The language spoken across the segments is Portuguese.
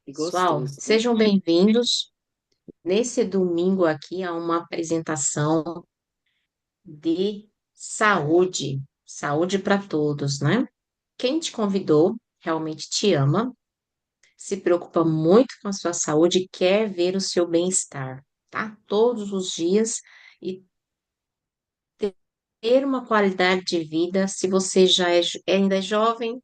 E Pessoal, gostoso, né? sejam bem-vindos. Nesse domingo aqui a uma apresentação de saúde para todos, né? Quem te convidou realmente te ama, se preocupa muito com a sua saúde e quer ver o seu bem-estar, tá? Todos os dias e ter uma qualidade de vida, se você já ainda é jovem,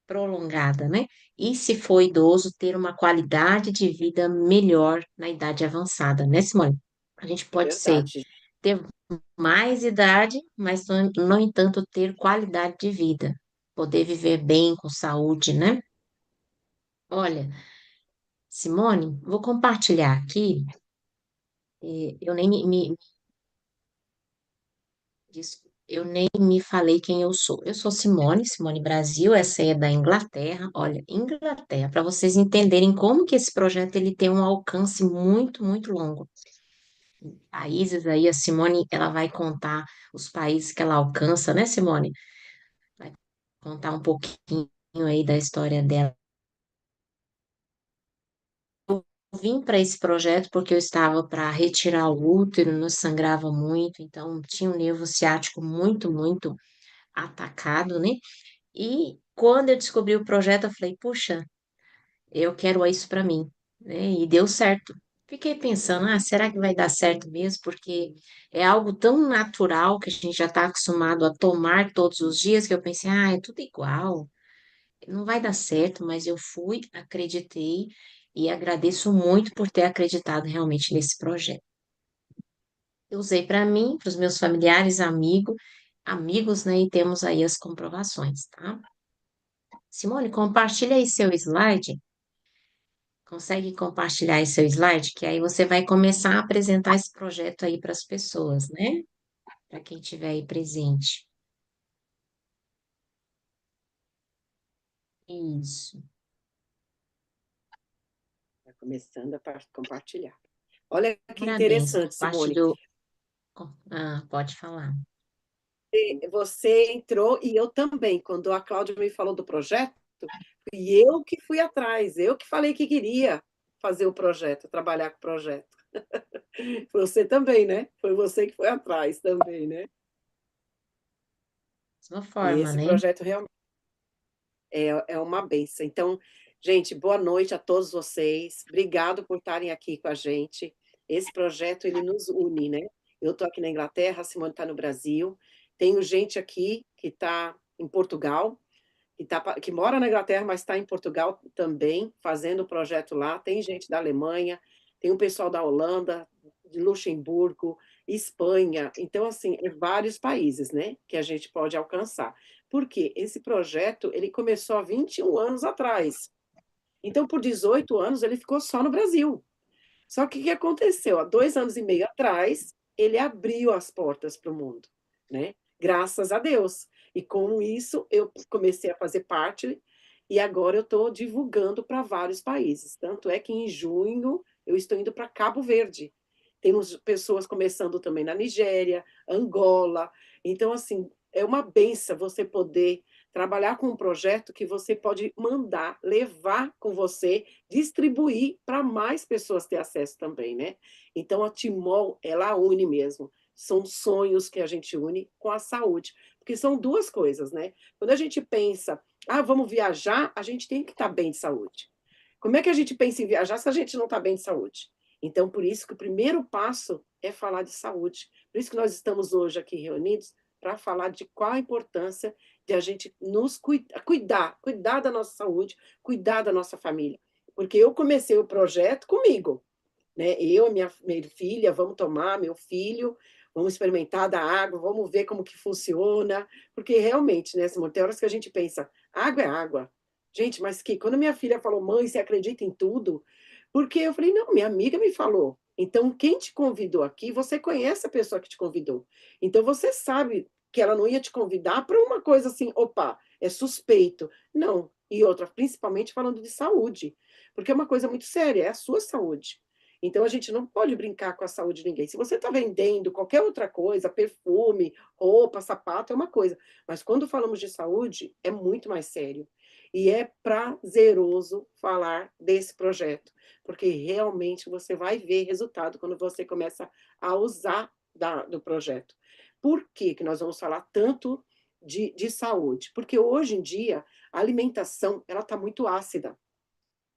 prolongada, né? E se for idoso, ter uma qualidade de vida melhor na idade avançada, né, Simone? A gente É pode ser, verdade. ter mais idade, mas, no entanto, ter qualidade de vida, poder viver bem, com saúde, né? Olha, Simone, vou compartilhar aqui, eu nem eu nem me falei quem eu sou. Eu sou Simone, Simone Brasil, essa é da Inglaterra. Olha, Inglaterra, para vocês entenderem como que esse projeto ele tem um alcance muito, muito longo. Países aí, a Simone, ela vai contar os países que ela alcança, né, Simone? Vai contar um pouquinho aí da história dela. Eu vim para esse projeto porque eu estava para retirar o útero, não sangrava muito, então tinha um nervo ciático muito, muito atacado, né? E quando eu descobri o projeto, eu falei, puxa, eu quero isso para mim, né? E deu certo. Fiquei pensando, será que vai dar certo mesmo? Porque é algo tão natural que a gente já está acostumado a tomar todos os dias que eu pensei, é tudo igual, não vai dar certo, mas eu fui, acreditei e agradeço muito por ter acreditado realmente nesse projeto. Eu usei para mim, para os meus familiares, amigos, né? E temos aí as comprovações, tá? Simone, compartilha aí seu slide. Consegue compartilhar aí seu slide? Que aí você vai começar a apresentar esse projeto aí para as pessoas, né? Para quem estiver aí presente. Isso. Está começando a compartilhar. Olha que Parabéns. interessante, Simone. Compartilhou. Pode falar. Você entrou e eu também. Quando a Cláudia me falou do projeto, e eu que fui atrás, eu que falei que queria fazer o projeto, trabalhar com o projeto. Você também, né? Foi você que foi atrás também, né? Da mesma E forma, esse né? projeto realmente é uma benção. Então, gente, boa noite a todos vocês. Obrigado por estarem aqui com a gente. Esse projeto, ele nos une, né? Eu estou aqui na Inglaterra, a Simone está no Brasil. Tenho gente aqui que está em Portugal, que mora na Inglaterra, mas está em Portugal também, fazendo o projeto lá. Tem gente da Alemanha, tem um pessoal da Holanda, de Luxemburgo, Espanha. Então, assim, é vários países, né, que a gente pode alcançar. Porque esse projeto, ele começou há 21 anos atrás. Então, por 18 anos, ele ficou só no Brasil. Só que o que aconteceu? Há 2 anos e meio atrás, ele abriu as portas para o mundo, né? Graças a Deus. E com isso, eu comecei a fazer parte e agora eu estou divulgando para vários países. Tanto é que em junho eu estou indo para Cabo Verde. Temos pessoas começando também na Nigéria, Angola. Então, assim, é uma benção você poder trabalhar com um projeto que você pode mandar, levar com você, distribuir para mais pessoas ter acesso também, né? Então a Timol, ela une mesmo. São sonhos que a gente une com a saúde, porque são duas coisas, né? Quando a gente pensa, vamos viajar, a gente tem que estar bem de saúde. Como é que a gente pensa em viajar se a gente não está bem de saúde? Então, por isso que o primeiro passo é falar de saúde. Por isso que nós estamos hoje aqui reunidos para falar de qual a importância de a gente nos cuidar da nossa saúde, cuidar da nossa família. Porque eu comecei o projeto comigo, né? Eu, minha filha, vamos tomar, meu filho, vamos experimentar da água, vamos ver como que funciona, porque realmente, né, Simone, tem horas que a gente pensa, água é água. Gente, mas que quando minha filha falou, mãe, você acredita em tudo? Porque eu falei, não, minha amiga me falou. Então, quem te convidou aqui, você conhece a pessoa que te convidou. Então, você sabe que ela não ia te convidar para uma coisa assim, opa, é suspeito. Não. E outra, principalmente falando de saúde, porque é uma coisa muito séria, é a sua saúde. Então a gente não pode brincar com a saúde de ninguém. Se você está vendendo qualquer outra coisa, perfume, roupa, sapato, é uma coisa, mas quando falamos de saúde, é muito mais sério. E é prazeroso falar desse projeto, porque realmente você vai ver resultado quando você começa a usar do projeto. Por que que nós vamos falar tanto de saúde? Porque hoje em dia a alimentação ela está muito ácida.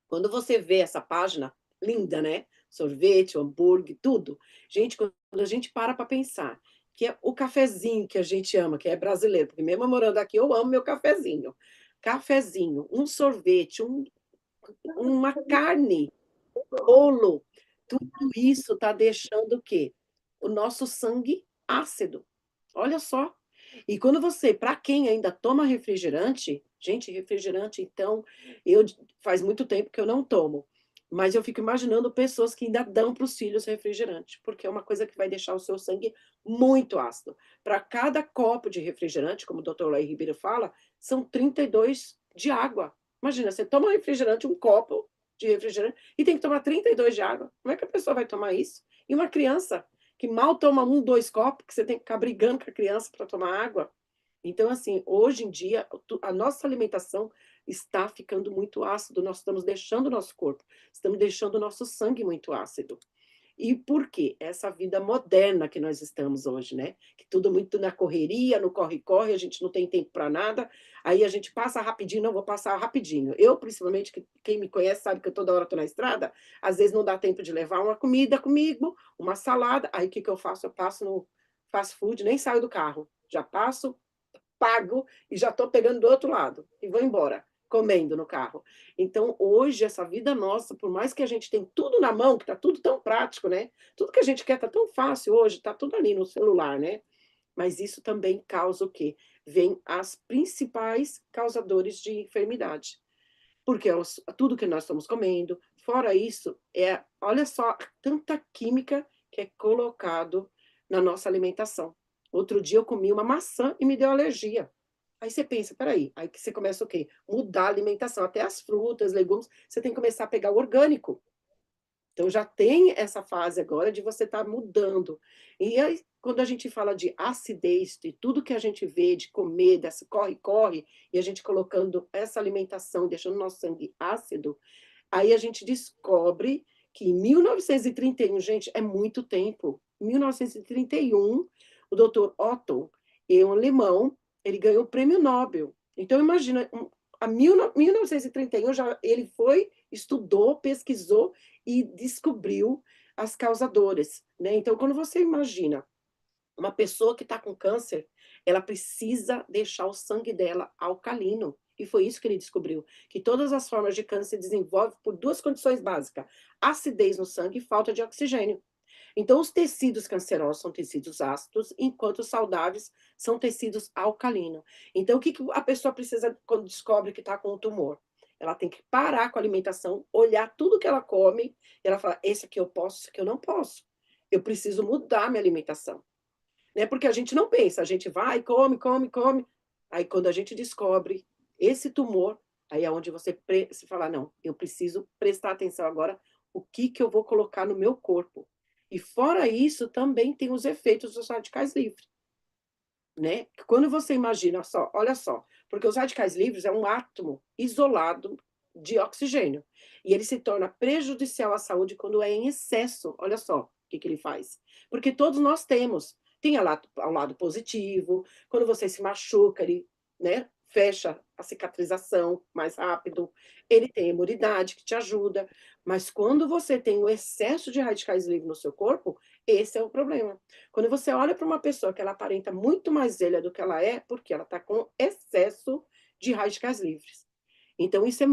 Quando você vê essa página, linda, né? Sorvete, hambúrguer, tudo. Gente, quando a gente para pensar que é o cafezinho que a gente ama, que é brasileiro, porque mesmo morando aqui, eu amo meu cafezinho. Cafezinho, um sorvete, uma carne, bolo, tudo isso está deixando o quê? O nosso sangue ácido. Olha só. E quando você, para quem ainda toma refrigerante, gente, refrigerante, então, eu faz muito tempo que eu não tomo, mas eu fico imaginando pessoas que ainda dão para os filhos refrigerante, porque é uma coisa que vai deixar o seu sangue muito ácido. Para cada copo de refrigerante, como o doutor Lei Ribeiro fala, são 32 de água. Imagina, você toma um refrigerante, um copo de refrigerante, e tem que tomar 32 de água. Como é que a pessoa vai tomar isso? E uma criança que mal toma um, dois copos, que você tem que ficar brigando com a criança para tomar água. Então, assim, hoje em dia, a nossa alimentação está ficando muito ácido, nós estamos deixando o nosso corpo, estamos deixando o nosso sangue muito ácido. E por quê? Essa vida moderna que nós estamos hoje, né? Que tudo muito na correria, no corre-corre, a gente não tem tempo para nada, aí a gente passa rapidinho, não vou passar rapidinho. Eu, principalmente, que quem me conhece sabe que eu toda hora estou na estrada, às vezes não dá tempo de levar uma comida comigo, uma salada, aí o que, que eu faço? Eu passo no fast food, nem saio do carro, já passo, pago e já estou pegando do outro lado e vou embora, comendo no carro. Então, hoje, essa vida nossa, por mais que a gente tem tudo na mão, que está tudo tão prático, né? Tudo que a gente quer está tão fácil hoje, está tudo ali no celular, né? Mas isso também causa o quê? Vem as principais causadores de enfermidade. Porque tudo que nós estamos comendo, fora isso, olha só, tanta química que é colocado na nossa alimentação. Outro dia eu comi uma maçã e me deu alergia. Aí você pensa, peraí, aí que você começa o quê? Mudar a alimentação, até as frutas, legumes, você tem que começar a pegar o orgânico. Então já tem essa fase agora de você estar mudando. E aí, quando a gente fala de acidez, de tudo que a gente vê, de comer, desse corre-corre, e a gente colocando essa alimentação, deixando o nosso sangue ácido, aí a gente descobre que em 1931, gente, é muito tempo. Em 1931, o doutor Otto, um alemão, ele ganhou o prêmio Nobel. Então, imagina, a 1931, já, ele foi, estudou, pesquisou e descobriu as causadoras. Né? Então, quando você imagina uma pessoa que está com câncer, ela precisa deixar o sangue dela alcalino. E foi isso que ele descobriu, que todas as formas de câncer se desenvolvem por duas condições básicas: acidez no sangue e falta de oxigênio. Então, os tecidos cancerosos são tecidos ácidos, enquanto os saudáveis são tecidos alcalinos. Então, o que a pessoa precisa quando descobre que está com um tumor? Ela tem que parar com a alimentação, olhar tudo que ela come, e ela fala: esse aqui eu posso, esse aqui eu não posso. Eu preciso mudar minha alimentação. Né? Porque a gente não pensa, a gente vai, come, come, come. Aí, quando a gente descobre esse tumor, aí é onde você se fala: não, eu preciso prestar atenção agora o que, que eu vou colocar no meu corpo. E fora isso, também tem os efeitos dos radicais livres. Né? Quando você imagina só, olha só, porque os radicais livres é um átomo isolado de oxigênio. E ele se torna prejudicial à saúde quando é em excesso. Olha só o que, que ele faz. Porque todos nós temos. Tem ao lado positivo, quando você se machuca, ele, né, fecha a cicatrização mais rápido, ele tem imunidade que te ajuda, mas quando você tem o excesso de radicais livres no seu corpo, esse é o problema. Quando você olha para uma pessoa que ela aparenta muito mais velha do que ela é, porque ela está com excesso de radicais livres. Então, isso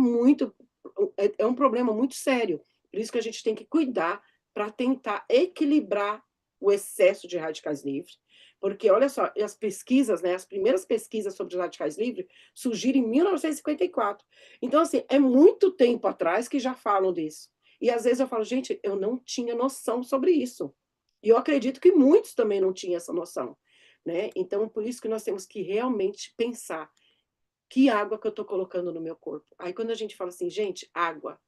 é um problema muito sério. Por isso que a gente tem que cuidar para tentar equilibrar o excesso de radicais livres. Porque, olha só, as pesquisas, né, as primeiras pesquisas sobre os radicais livres surgiram em 1954. Então, assim, é muito tempo atrás que já falam disso. E às vezes eu falo: gente, eu não tinha noção sobre isso. E eu acredito que muitos também não tinham essa noção. Né? Então, por isso que nós temos que realmente pensar: que água que eu estou colocando no meu corpo? Aí quando a gente fala assim, gente, água.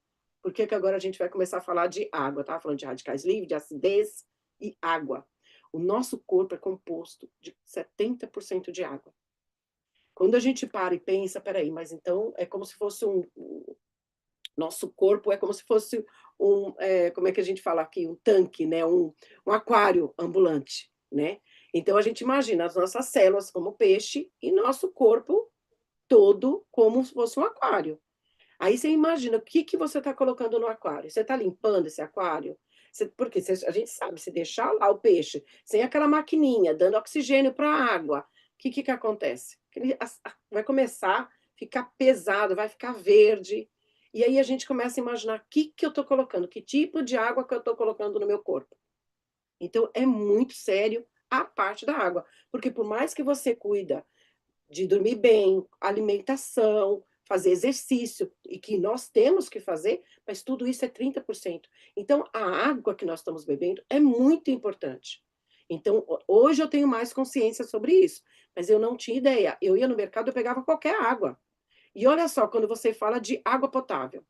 Por que que agora a gente vai começar a falar de água? Eu estava falando de radicais livres, de acidez e água. O nosso corpo é composto de 70% de água. Quando a gente para e pensa, peraí, mas então é como se fosse nosso corpo é como se fosse como é que a gente fala aqui? Um tanque, né? Um aquário ambulante, né? Então a gente imagina as nossas células como peixe e nosso corpo todo como se fosse um aquário. Aí você imagina o que que você está colocando no aquário. Você está limpando esse aquário? Porque a gente sabe, se deixar lá o peixe sem aquela maquininha dando oxigênio para a água, o que acontece? Vai começar a ficar pesado, vai ficar verde. E aí a gente começa a imaginar o que que eu estou colocando, que tipo de água que eu estou colocando no meu corpo. Então é muito sério a parte da água, porque por mais que você cuida de dormir bem, alimentação, fazer exercício, e que nós temos que fazer, mas tudo isso é 30%. Então, a água que nós estamos bebendo é muito importante. Então, hoje eu tenho mais consciência sobre isso, mas eu não tinha ideia. Eu ia no mercado, eu pegava qualquer água. E olha só, quando você fala de água potável,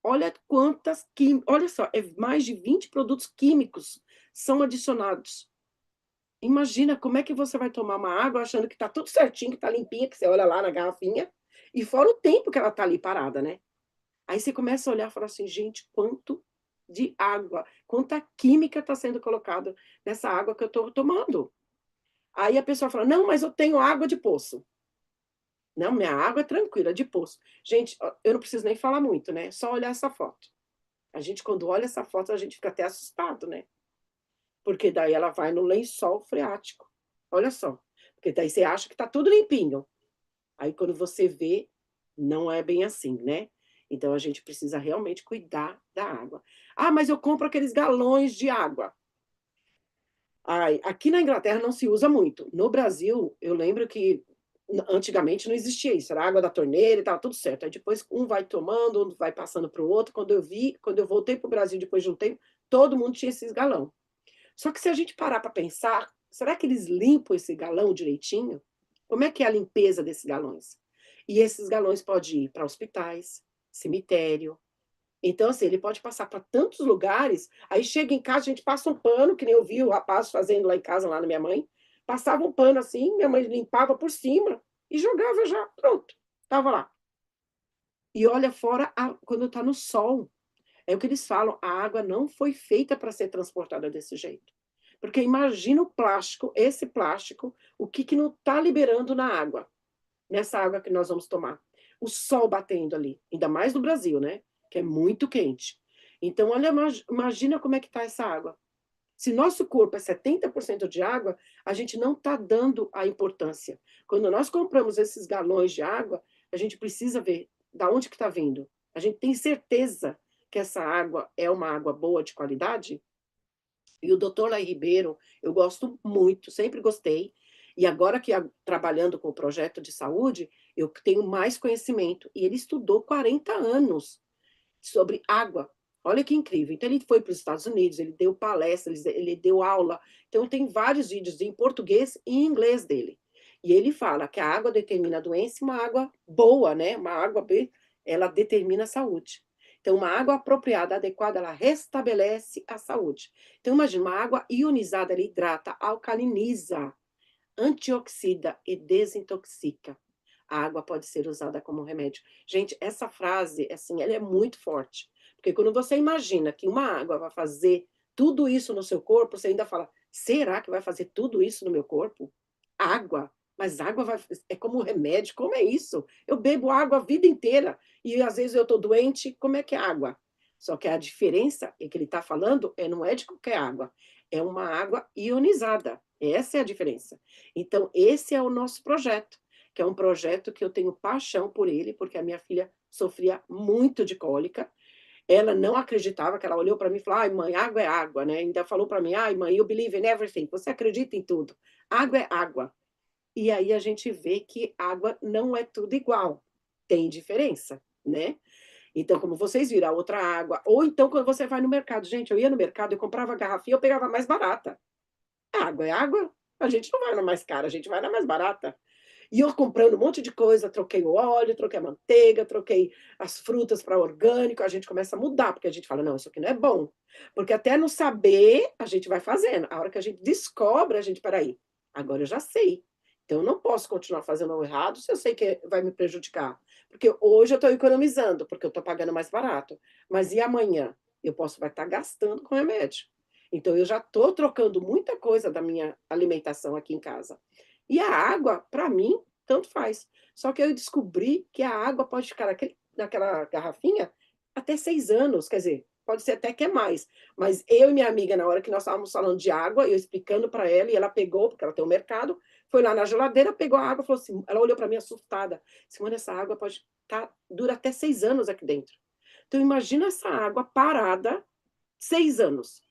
olha olha só, é mais de 20 produtos químicos são adicionados. Imagina como é que você vai tomar uma água achando que está tudo certinho, que está limpinha, que você olha lá na garrafinha, e fora o tempo que ela está ali parada, né. Aí você começa a olhar e falar assim: "Gente, quanto de água, quanta química está sendo colocado nessa água que eu estou tomando". Aí a pessoa fala: "Não, mas eu tenho água de poço". "Não, minha água é tranquila, de poço". Gente, ó, eu não preciso nem falar muito, né, só olhar essa foto. A gente quando olha essa foto, a gente fica até assustado, né. Porque daí ela vai no lençol freático. Olha só, porque daí você acha que está tudo limpinho, aí quando você vê, não é bem assim, né. Então a gente precisa realmente cuidar da água. "Ah, mas eu compro aqueles galões de água". Ai, aqui na Inglaterra não se usa muito. No Brasil, eu lembro que antigamente não existia isso, era água da torneira e estava tudo certo. Aí depois um vai tomando, um vai passando para o outro. Quando eu voltei para o Brasil depois de um tempo, todo mundo tinha esses galão. Só que se a gente parar para pensar, será que eles limpam esse galão direitinho? Como é que é a limpeza desses galões? E esses galões podem ir para hospitais, cemitério. Então, assim, ele pode passar para tantos lugares, aí chega em casa, a gente passa um pano, que nem eu vi o rapaz fazendo lá em casa, lá na minha mãe, passava um pano assim, minha mãe limpava por cima e jogava já, pronto, estava lá. E olha fora quando está no sol. É o que eles falam, a água não foi feita para ser transportada desse jeito. Porque imagina o plástico, esse plástico, o que que não está liberando na água, nessa água que nós vamos tomar. O sol batendo ali, ainda mais no Brasil, né, que é muito quente. Então olha, imagina como é que está essa água. Se nosso corpo é 70% de água, a gente não está dando a importância. Quando nós compramos esses galões de água, a gente precisa ver da onde que está vindo. A gente tem certeza que essa água é uma água boa, de qualidade? E o doutor Lai Ribeiro, eu gosto muito, sempre gostei. E agora que trabalhando com o projeto de saúde, eu tenho mais conhecimento. E ele estudou 40 anos sobre água. Olha que incrível. Então ele foi para os Estados Unidos, ele deu palestras, ele deu aula. Então tem vários vídeos em português e em inglês dele. E ele fala que a água determina a doença e uma água boa, né, uma água B, ela determina a saúde. Então uma água apropriada, adequada, ela restabelece a saúde. Então imagina, uma água ionizada, ela hidrata, alcaliniza, antioxida e desintoxica. A água pode ser usada como remédio. Gente, essa frase, assim, ela é muito forte, porque quando você imagina que uma água vai fazer tudo isso no seu corpo, você ainda fala: "Será que vai fazer tudo isso no meu corpo? Água? Mas água vai é como um remédio? Como é isso? Eu bebo água a vida inteira e às vezes eu estou doente, como é que é água?". Só que a diferença é que ele está falando não é de qualquer água, é uma água ionizada, essa é a diferença. Então esse é o nosso projeto, que é um projeto que eu tenho paixão por ele, porque a minha filha sofria muito de cólica, ela não acreditava, que ela olhou para mim e falou: "Ai mãe, água é água", né, ainda falou para mim: "Ai mãe, you believe in everything", você acredita em tudo, água é água. E aí a gente vê que água não é tudo igual, tem diferença, né. Então, como vocês viram, a outra água, ou então quando você vai no mercado, gente, eu ia no mercado, eu comprava garrafinha, eu pegava a mais barata. Água é água, a gente não vai na mais cara, a gente vai na mais barata. E eu comprando um monte de coisa, troquei o óleo, troquei a manteiga, troquei as frutas para orgânico, a gente começa a mudar, porque a gente fala: "Não, isso aqui não é bom". Porque até não saber, a gente vai fazendo. A hora que a gente descobre, a gente: "Espera aí, agora eu já sei. Então eu não posso continuar fazendo o errado se eu sei que vai me prejudicar". Porque hoje eu estou economizando, porque eu estou pagando mais barato. Mas e amanhã? Eu posso vai estar gastando com remédio. Então eu já estou trocando muita coisa da minha alimentação aqui em casa. E a água, para mim, tanto faz. Só que eu descobri que a água pode ficar naquela garrafinha até 6 anos, quer dizer, pode ser até que é mais. Mas eu e minha amiga, na hora que nós estávamos falando de água, eu explicando para ela, e ela pegou, porque ela tem um mercado, foi lá na geladeira, pegou a água, falou assim, ela olhou para mim assustada: "Simone, essa água pode dura até 6 anos aqui dentro". Então imagina essa água parada 6 anos.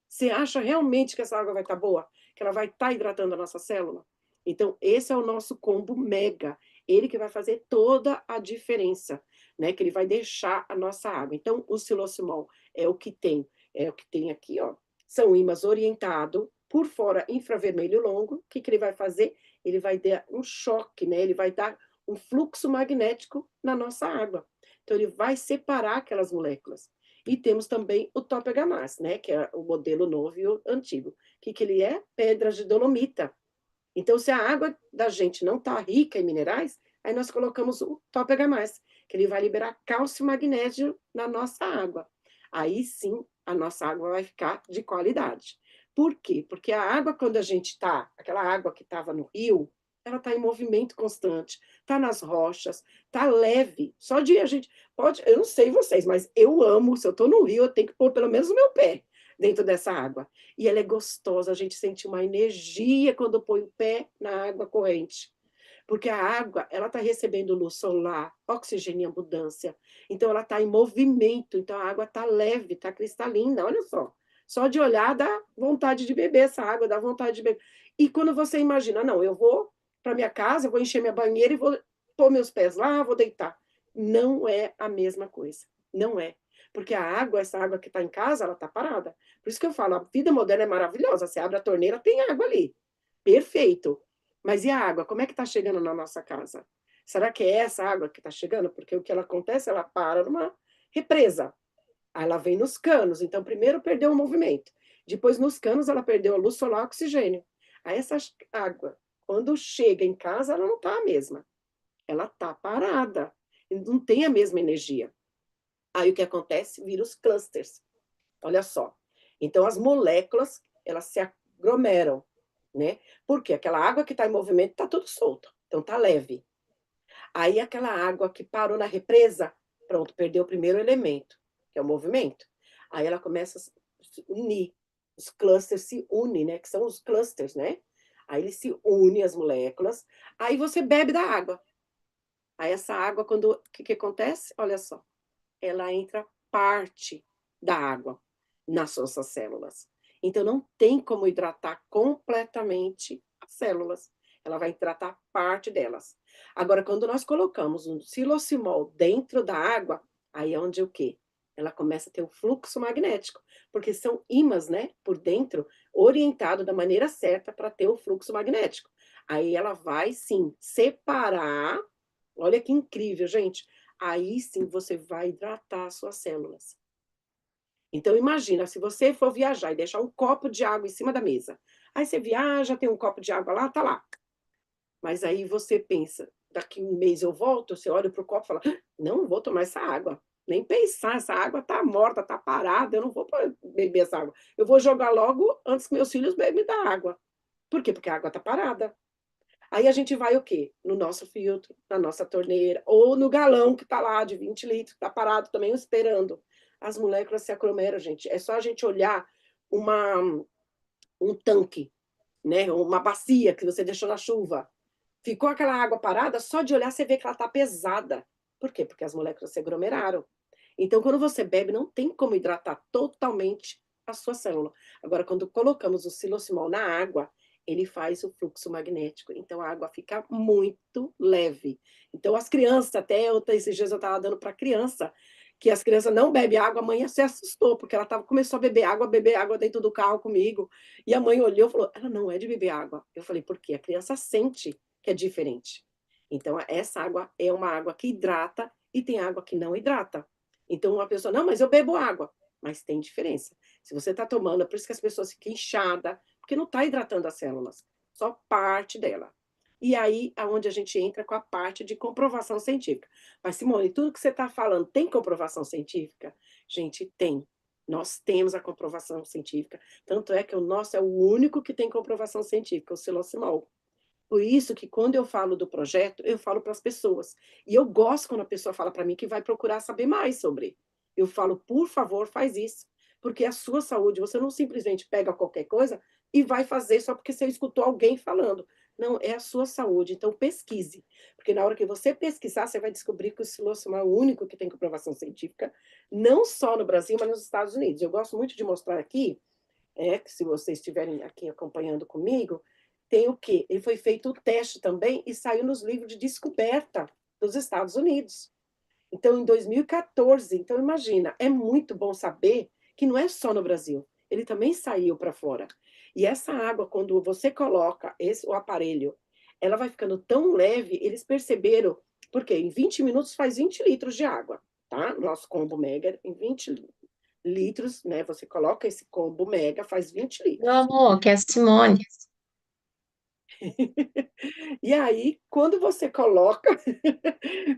Você acha realmente que essa água vai estar boa? Que ela vai estar hidratando a nossa célula? Então, esse é o nosso combo mega. Ele que vai fazer toda a diferença, né? Que ele vai deixar a nossa água. Então, o silocimol é o que tem aqui, ó. São ímãs orientado, por fora infravermelho longo. O que, que ele vai fazer? Ele vai dar um choque, né? Ele vai dar um fluxo magnético na nossa água. Então, ele vai separar aquelas moléculas. E temos também o Topega-Mas, né, que é o modelo novo e o antigo. O que, que ele é? Pedras de dolomita. Então, se a água da gente não está rica em minerais, aí nós colocamos o Topega-Mais, que ele vai liberar cálcio e magnésio na nossa água. Aí sim, a nossa água vai ficar de qualidade. Por quê? Porque a água, quando a gente está, aquela água que estava no rio, ela está em movimento constante, está nas rochas, está leve. Só de a gente pode, eu não sei vocês, mas eu amo, se eu estou no rio, eu tenho que pôr pelo menos o meu pé dentro dessa água. E ela é gostosa, a gente sente uma energia quando põe o pé na água corrente. Porque a água, ela está recebendo luz solar, oxigênio em abundância. Então, ela está em movimento. Então, a água está leve, está cristalina. Olha só. Só de olhar dá vontade de beber essa água, dá vontade de beber. E quando você imagina, não, eu vou para minha casa, eu vou encher minha banheira e vou pôr meus pés lá, vou deitar. Não é a mesma coisa. Não é. Porque a água, essa água que está em casa, ela está parada. Por isso que eu falo, a vida moderna é maravilhosa. Você abre a torneira, tem água ali. Perfeito. Mas e a água? Como é que está chegando na nossa casa? Será que é essa água que está chegando? Porque o que ela acontece, ela para numa represa. Aí ela vem nos canos. Então, primeiro perdeu o movimento. Depois, nos canos, ela perdeu a luz solar e oxigênio. Aí essa água, quando chega em casa, ela não está a mesma. Ela está parada. Não tem a mesma energia. Aí o que acontece? Vira os clusters. Olha só. Então, as moléculas, elas se aglomeram, né? Porque aquela água que está em movimento está tudo solto, então está leve. Aí aquela água que parou na represa, pronto, perdeu o primeiro elemento, que é o movimento. Aí ela começa a se unir, os clusters se unem, né? Que são os clusters, né? Aí eles se unem as moléculas, aí você bebe da água. Aí essa água, quando o que, que acontece? Olha só, ela entra parte da água nas suas células. Então, não tem como hidratar completamente as células. Ela vai hidratar parte delas. Agora, quando nós colocamos um silocimol dentro da água, aí é onde o quê? Ela começa a ter um fluxo magnético, porque são ímãs, né, por dentro, orientado da maneira certa para ter o fluxo magnético. Aí ela vai, sim, separar. Olha que incrível, gente. Aí sim você vai hidratar as suas células. Então imagina, se você for viajar e deixar um copo de água em cima da mesa. Aí você viaja, tem um copo de água lá, tá lá. Mas aí você pensa, daqui um mês eu volto, você olha para o copo e fala, não vou tomar essa água. Nem pensar, essa água está morta, está parada, eu não vou beber essa água. Eu vou jogar logo antes que meus filhos bebam da água. Por quê? Porque a água está parada. Aí a gente vai o quê? No nosso filtro, na nossa torneira, ou no galão que está lá de 20 litros, que está parado também esperando. As moléculas se aglomeram, gente. É só a gente olhar uma, um tanque, né? Uma bacia que você deixou na chuva. Ficou aquela água parada, só de olhar você vê que ela está pesada. Por quê? Porque as moléculas se aglomeraram. Então, quando você bebe, não tem como hidratar totalmente a sua célula. Agora, quando colocamos o silocimol na água, ele faz o fluxo magnético. Então, a água fica muito leve. Então, as crianças, esses dias eu estava dando para criança, que as crianças não bebem água, a mãe se assustou, porque ela começou a beber água dentro do carro comigo. E a mãe olhou e falou, ela não é de beber água. Eu falei, por quê? A criança sente que é diferente. Então, essa água é uma água que hidrata e tem água que não hidrata. Então, uma pessoa, não, mas eu bebo água. Mas tem diferença. Se você está tomando, é por isso que as pessoas ficam inchadas, porque não está hidratando as células, só parte dela. E aí, aonde a gente entra com a parte de comprovação científica. Mas, Simone, tudo que você está falando tem comprovação científica? Gente, tem. Nós temos a comprovação científica. Tanto é que o nosso é o único que tem comprovação científica, o Silocimol. Por isso que quando eu falo do projeto, eu falo para as pessoas. E eu gosto quando a pessoa fala para mim que vai procurar saber mais sobre. Eu falo, por favor, faz isso. Porque é a sua saúde, você não simplesmente pega qualquer coisa e vai fazer só porque você escutou alguém falando. Não, é a sua saúde, então pesquise. Porque na hora que você pesquisar, você vai descobrir que o Silocimol é o único que tem comprovação científica, não só no Brasil, mas nos Estados Unidos. Eu gosto muito de mostrar aqui, que se vocês estiverem aqui acompanhando comigo, tem o quê? Ele foi feito o teste também e saiu nos livros de descoberta dos Estados Unidos. Então, em 2014, então imagina, é muito bom saber que não é só no Brasil, ele também saiu para fora. E essa água, quando você coloca o aparelho, ela vai ficando tão leve, eles perceberam, porque em 20 minutos faz 20 litros de água, tá? Nosso combo mega, em 20 litros, né? Você coloca esse combo mega, faz 20 Meu litros. amor, que é a Simone. E aí, quando você coloca,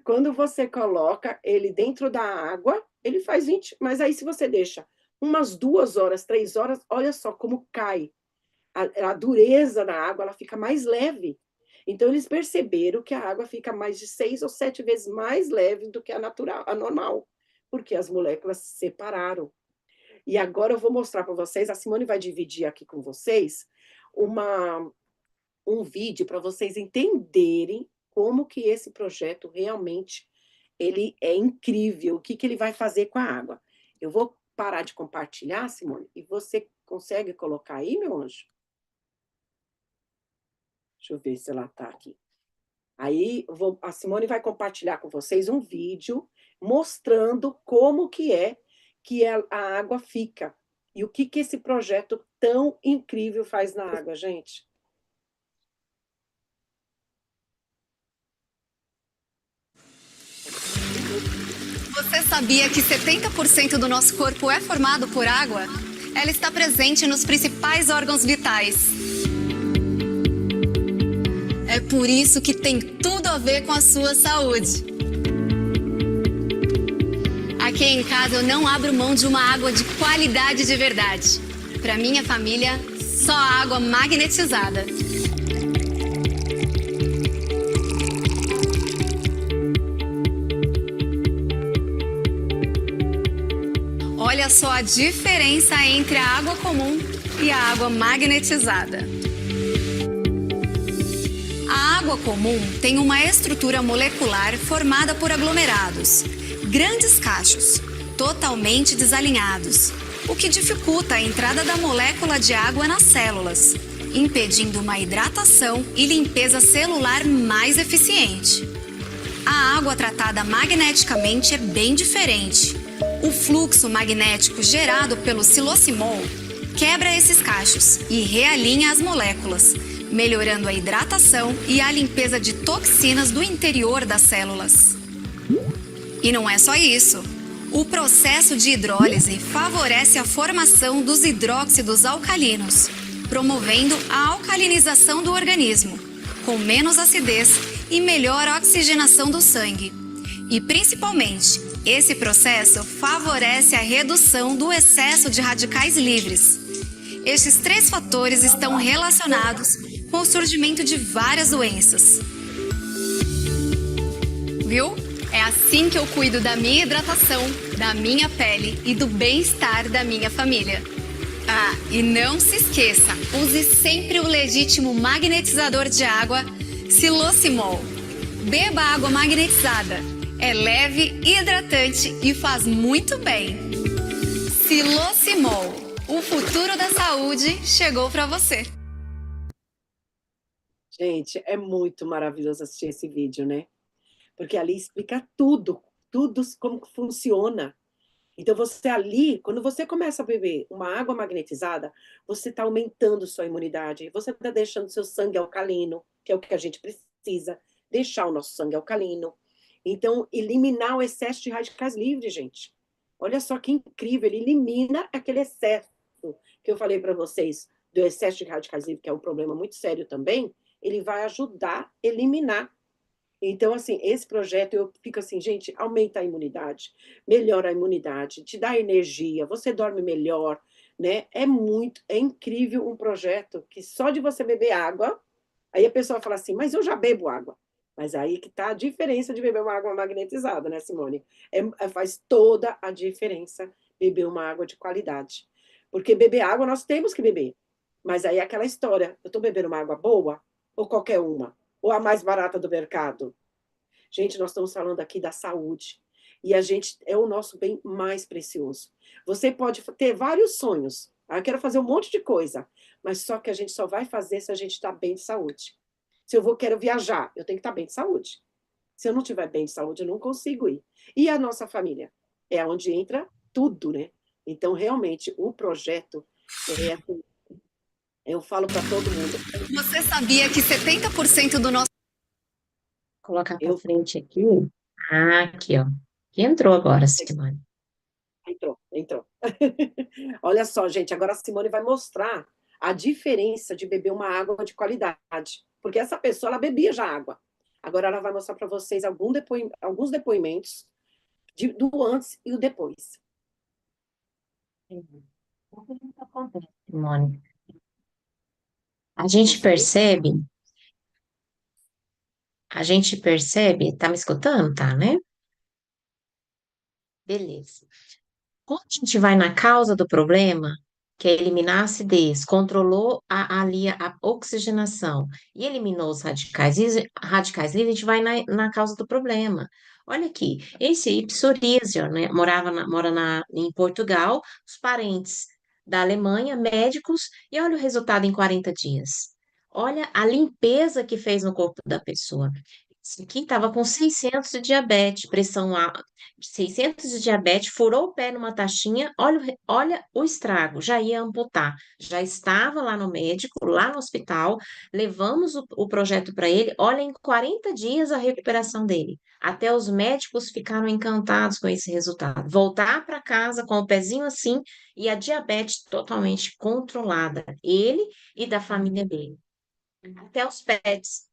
quando você coloca ele dentro da água, ele faz 20, mas aí se você deixa umas 2 horas, 3 horas, olha só como cai. A dureza da água, ela fica mais leve. Então, eles perceberam que a água fica mais de 6 ou 7 vezes mais leve do que a natural, a normal, porque as moléculas se separaram. E agora eu vou mostrar para vocês, a Simone vai dividir aqui com vocês uma um vídeo para vocês entenderem como que esse projeto realmente ele é incrível, o que que ele vai fazer com a água. Eu vou parar de compartilhar, Simone, e você consegue colocar aí, meu anjo? Deixa eu ver se ela está aqui. Aí a Simone vai compartilhar com vocês um vídeo mostrando como que é que a água fica e o que que esse projeto tão incrível faz na água, gente. Você sabia que 70% do nosso corpo é formado por água? Ela está presente nos principais órgãos vitais. É por isso que tem tudo a ver com a sua saúde. Aqui em casa eu não abro mão de uma água de qualidade de verdade. Para minha família, só água magnetizada. Olha só a diferença entre a água comum e a água magnetizada. A água comum tem uma estrutura molecular formada por aglomerados, grandes cachos, totalmente desalinhados, o que dificulta a entrada da molécula de água nas células, impedindo uma hidratação e limpeza celular mais eficiente. A água tratada magneticamente é bem diferente. O fluxo magnético gerado pelo Silocimol quebra esses cachos e realinha as moléculas, melhorando a hidratação e a limpeza de toxinas do interior das células. E não é só isso. O processo de hidrólise favorece a formação dos hidróxidos alcalinos, promovendo a alcalinização do organismo, com menos acidez e melhor oxigenação do sangue. E principalmente, esse processo favorece a redução do excesso de radicais livres. Estes 3 fatores estão relacionados com o surgimento de várias doenças. Viu? É assim que eu cuido da minha hidratação, da minha pele e do bem-estar da minha família. Ah, e não se esqueça, use sempre o legítimo magnetizador de água Silocimol. Beba água magnetizada. É leve, hidratante e faz muito bem. Silocimol, o futuro da saúde chegou para você. Gente, é muito maravilhoso assistir esse vídeo, né? Porque ali explica tudo, tudo como que funciona. Então, você ali, quando você começa a beber uma água magnetizada, você está aumentando sua imunidade, você está deixando seu sangue alcalino, que é o que a gente precisa, deixar o nosso sangue alcalino. Então, eliminar o excesso de radicais livres, gente. Olha só que incrível, ele elimina aquele excesso que eu falei para vocês, do excesso de radicais livres, que é um problema muito sério também, ele vai ajudar a eliminar. Então, assim, esse projeto, eu fico assim, gente, aumenta a imunidade, melhora a imunidade, te dá energia, você dorme melhor, né? É incrível um projeto que só de você beber água, aí a pessoa fala assim, mas eu já bebo água. Mas aí que está a diferença de beber uma água magnetizada, né, Simone? Faz toda a diferença beber uma água de qualidade. Porque beber água nós temos que beber. Mas aí é aquela história, eu estou bebendo uma água boa ou qualquer uma? Ou a mais barata do mercado? Gente, nós estamos falando aqui da saúde. E a gente é o nosso bem mais precioso. Você pode ter vários sonhos. Eu quero fazer um monte de coisa. Mas só que a gente só vai fazer se a gente está bem de saúde. Se eu quero viajar, eu tenho que estar bem de saúde. Se eu não estiver bem de saúde, eu não consigo ir. E a nossa família? É onde entra tudo, né? Então, realmente, o projeto é assim, eu falo para todo mundo. Você sabia que 70% do nosso... Vou colocar para frente aqui. Ah, aqui, ó. Que entrou agora, Simone. Entrou. Olha só, gente, agora a Simone vai mostrar a diferença de beber uma água de qualidade. Porque essa pessoa, ela bebia já água. Agora ela vai mostrar para vocês alguns depoimentos do antes e o depois. O que acontece, Simone? A gente percebe, tá me escutando, tá, né? Beleza. Quando a gente vai na causa do problema, que é eliminar a acidez, controlou ali a oxigenação e eliminou os radicais livres, a gente vai na causa do problema. Olha aqui, esse aí, psoríase, né, mora em Portugal, os parentes da Alemanha, médicos, e olha o resultado em 40 dias. Olha a limpeza que fez no corpo da pessoa. Esse aqui estava com 600 de diabetes, pressão alta, 600 de diabetes, furou o pé numa taxinha, olha o estrago, já ia amputar. Já estava lá no médico, lá no hospital, levamos o projeto para ele, olha, em 40 dias a recuperação dele. Até os médicos ficaram encantados com esse resultado. Voltar para casa com o pezinho assim e a diabetes totalmente controlada, ele e da família dele. Até os pets.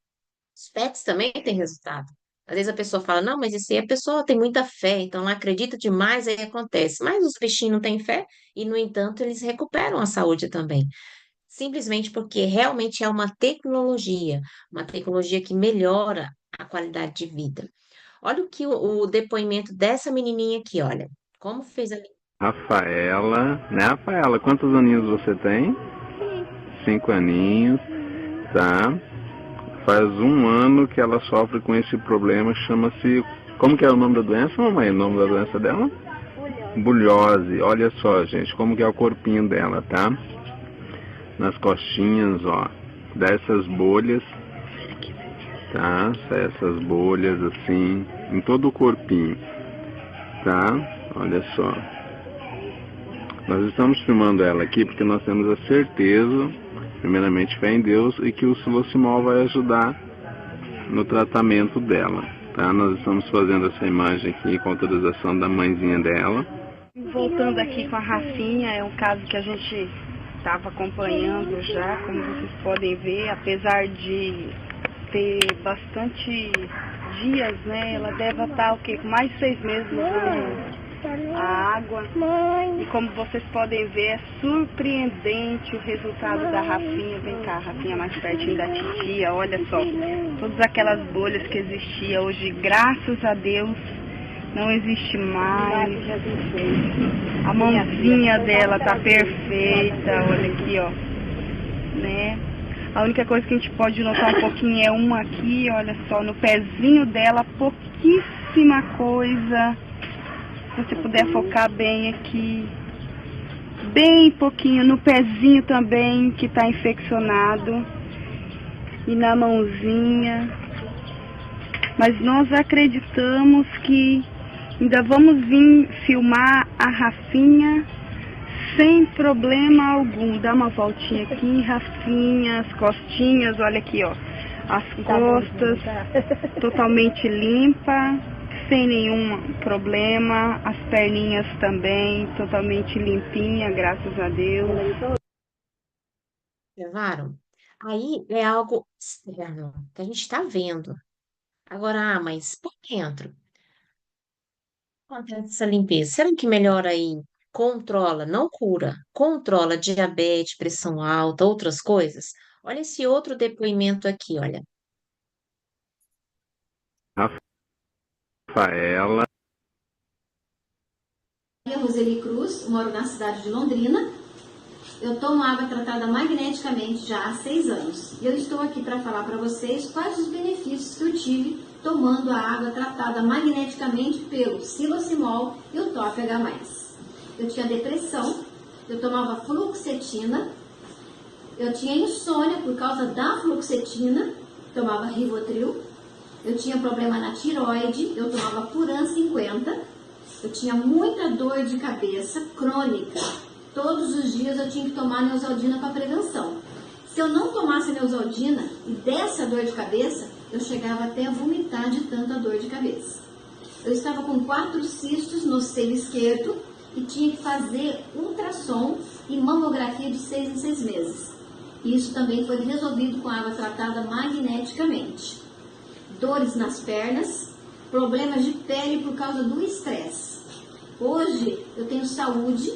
Os pets também têm resultado. Às vezes a pessoa fala, não, mas isso aí a pessoa tem muita fé, então ela acredita demais, aí acontece. Mas os bichinhos não têm fé e, no entanto, eles recuperam a saúde também. Simplesmente porque realmente é uma tecnologia que melhora a qualidade de vida. Olha o que o depoimento dessa menininha aqui, olha. Como fez a... Rafaela, né, Rafaela? Quantos aninhos você tem? 5 aninhos, tá? Faz 1 ano que ela sofre com esse problema, chama-se... Como que é o nome da doença, mamãe? O nome da doença dela? Bulhose. Olha só, gente, como que é o corpinho dela, tá? Nas costinhas, ó, dessas bolhas, tá? Essas bolhas, assim, em todo o corpinho, tá? Olha só. Nós estamos filmando ela aqui porque nós temos a certeza, primeiramente fé em Deus, e que o Silocimol vai ajudar no tratamento dela, tá? Nós estamos fazendo essa imagem aqui com autorização da mãezinha dela. Voltando aqui com a Rafinha, é um caso que a gente estava acompanhando já, como vocês podem ver, apesar de ter bastante dias, né? Ela deve estar o quê? Com mais de 6 meses usando a água. E como vocês podem ver, é surpreendente o resultado da Rafinha. Vem cá, Rafinha, mais pertinho da titia. Olha só, todas aquelas bolhas que existiam hoje, graças a Deus, não existe mais. A mãozinha dela tá perfeita, olha aqui, ó, né? A única coisa que a gente pode notar um pouquinho é uma aqui, olha só, no pezinho dela, pouquíssima coisa. Se você puder focar bem aqui, bem pouquinho, no pezinho também, que tá infeccionado, e na mãozinha. Mas nós acreditamos que ainda vamos vir filmar a Rafinha sem problema algum. Dá uma voltinha aqui, Rafinha, as costinhas, olha aqui, ó. as costas totalmente limpa, sem nenhum problema, as perninhas também totalmente limpinha, graças a Deus. Observaram? Aí é algo externo, que a gente está vendo. Agora, mas por dentro, acontece essa limpeza? Será que melhora aí? Controla, não cura, controla diabetes, pressão alta, outras coisas? Olha esse outro depoimento aqui, olha. Rafaela, Roseli Cruz, moro na cidade de Londrina. Eu tomo água tratada magneticamente já há 6 anos. E eu estou aqui para falar para vocês quais os benefícios que eu tive tomando a água tratada magneticamente pelo Silocimol e o Top H+. Eu tinha depressão, eu tomava fluoxetina, eu tinha insônia por causa da fluoxetina, tomava Rivotril, eu tinha problema na tireoide, eu tomava Puran 50, eu tinha muita dor de cabeça crônica. Todos os dias eu tinha que tomar Neosaldina para prevenção. Se eu não tomasse Neosaldina e desse a dor de cabeça, eu chegava até a vomitar de tanta dor de cabeça. Eu estava com 4 cistos no seio esquerdo e tinha que fazer ultrassom e mamografia de 6 em 6 meses. Isso também foi resolvido com água tratada magneticamente. Dores nas pernas, problemas de pele por causa do estresse. Hoje eu tenho saúde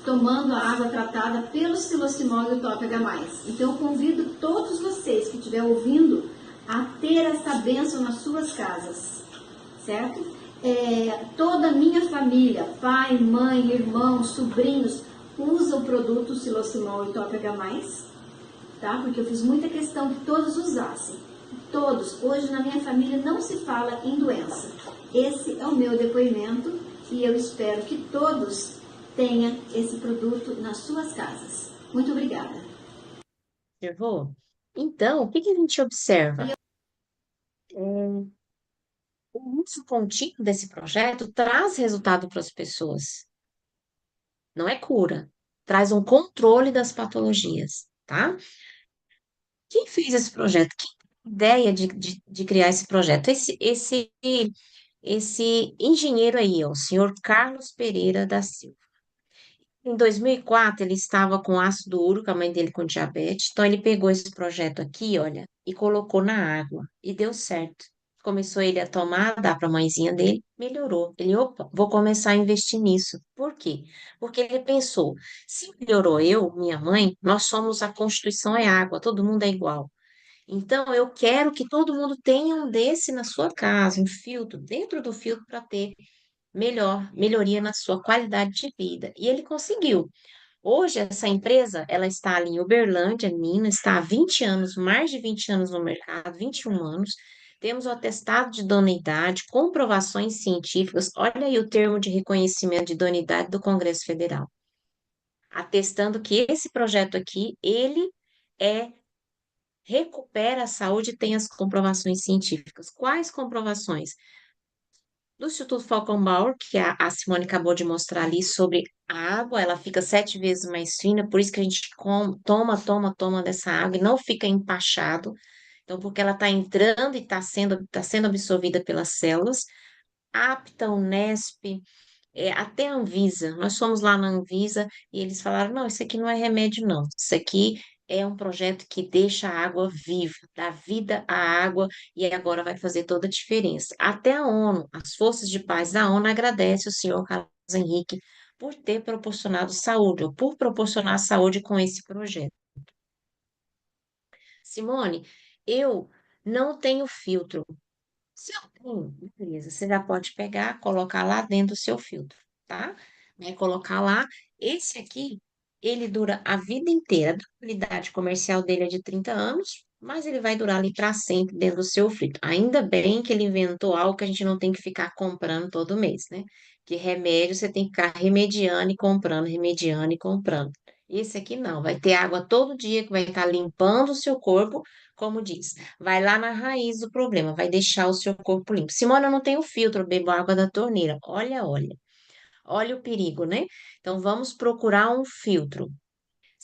tomando a água tratada pelo Silocimol e o Top H+. Então eu convido todos vocês que estiverem ouvindo a ter essa bênção nas suas casas, certo? Toda a minha família, pai, mãe, irmãos, sobrinhos, usa o produto Silocimol e Top H+, tá? Porque eu fiz muita questão que todos usassem. Todos. Hoje na minha família não se fala em doença. Esse é o meu depoimento e eu espero que todos tenham esse produto nas suas casas. Muito obrigada. Observou? Então, o que que a gente observa? O uso contínuo desse projeto traz resultado para as pessoas. Não é cura, traz um controle das patologias, tá? Quem fez esse projeto? Quem teve a ideia de criar esse projeto? Esse engenheiro aí, ó, o senhor Carlos Pereira da Silva. Em 2004, ele estava com ácido úrico, a mãe dele com diabetes. Então, ele pegou esse projeto aqui, olha, e colocou na água. E deu certo. Começou ele a tomar, dar para a mãezinha dele, melhorou. Ele, opa, vou começar a investir nisso. Por quê? Porque ele pensou, se melhorou eu, minha mãe, nós somos a Constituição é água, todo mundo é igual. Então, eu quero que todo mundo tenha um desse na sua casa, um filtro, dentro do filtro para ter melhoria na sua qualidade de vida. E ele conseguiu. Hoje, essa empresa, ela está ali em Uberlândia, Minas, está há 20 anos, mais de 20 anos no mercado, 21 anos. Temos o atestado de idoneidade, comprovações científicas. Olha aí o termo de reconhecimento de idoneidade do Congresso Federal, atestando que esse projeto aqui, ele é recupera a saúde e tem as comprovações científicas. Quais comprovações? Do Instituto Falcon-Bauer, que a Simone acabou de mostrar ali sobre a água, ela fica 7 vezes mais fina, por isso que a gente toma dessa água e não fica empachado. Então, porque ela está entrando e está sendo absorvida pelas células. Apta, Unesp, até a Anvisa. Nós fomos lá na Anvisa e eles falaram: não, isso aqui não é remédio, não. Isso aqui é um projeto que deixa a água viva, dá vida à água e agora vai fazer toda a diferença. Até a ONU, as forças de paz da ONU agradece o senhor Carlos Henrique por ter proporcionado saúde, ou por proporcionar saúde com esse projeto. Simone, eu não tenho filtro. Se eu tenho, beleza, você já pode pegar, colocar lá dentro do seu filtro, tá? Vai colocar lá. Esse aqui, ele dura a vida inteira. A validade comercial dele é de 30 anos, mas ele vai durar ali para sempre dentro do seu filtro. Ainda bem que ele inventou algo que a gente não tem que ficar comprando todo mês, né? Que remédio você tem que ficar remediando e comprando. Esse aqui não, vai ter água todo dia que vai estar limpando o seu corpo, como diz. Vai lá na raiz do problema, vai deixar o seu corpo limpo. Simone, eu não tenho filtro, eu bebo água da torneira. Olha o perigo, né? Então vamos procurar um filtro.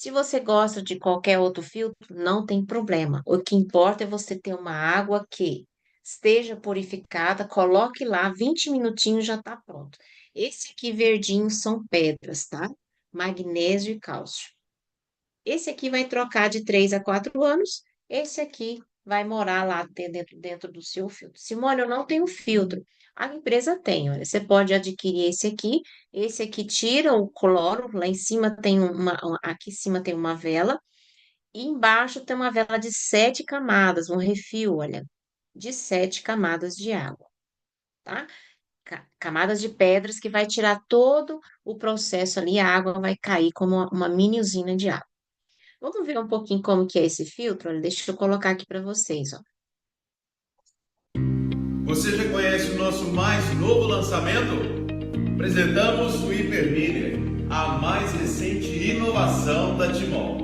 Se você gosta de qualquer outro filtro, não tem problema. O que importa é você ter uma água que esteja purificada, coloque lá, 20 minutinhos já está pronto. Esse aqui verdinho são pedras, tá? Magnésio e cálcio. Esse aqui vai trocar de 3 a 4 anos, esse aqui vai morar lá dentro do seu filtro. Simone, eu não tenho filtro. A empresa tem, olha, você pode adquirir esse aqui tira o cloro, lá em cima tem aqui em cima tem uma vela, e embaixo tem uma vela de 7 camadas, um refil, olha, de 7 camadas de água, tá? Camadas de pedras que vai tirar todo o processo ali, a água vai cair como uma mini usina de água. Vamos ver um pouquinho como que é esse filtro? Olha, deixa eu colocar aqui para vocês, ó. Você já conhece o nosso mais novo lançamento? Apresentamos o Hyperminer, a mais recente inovação da Timol.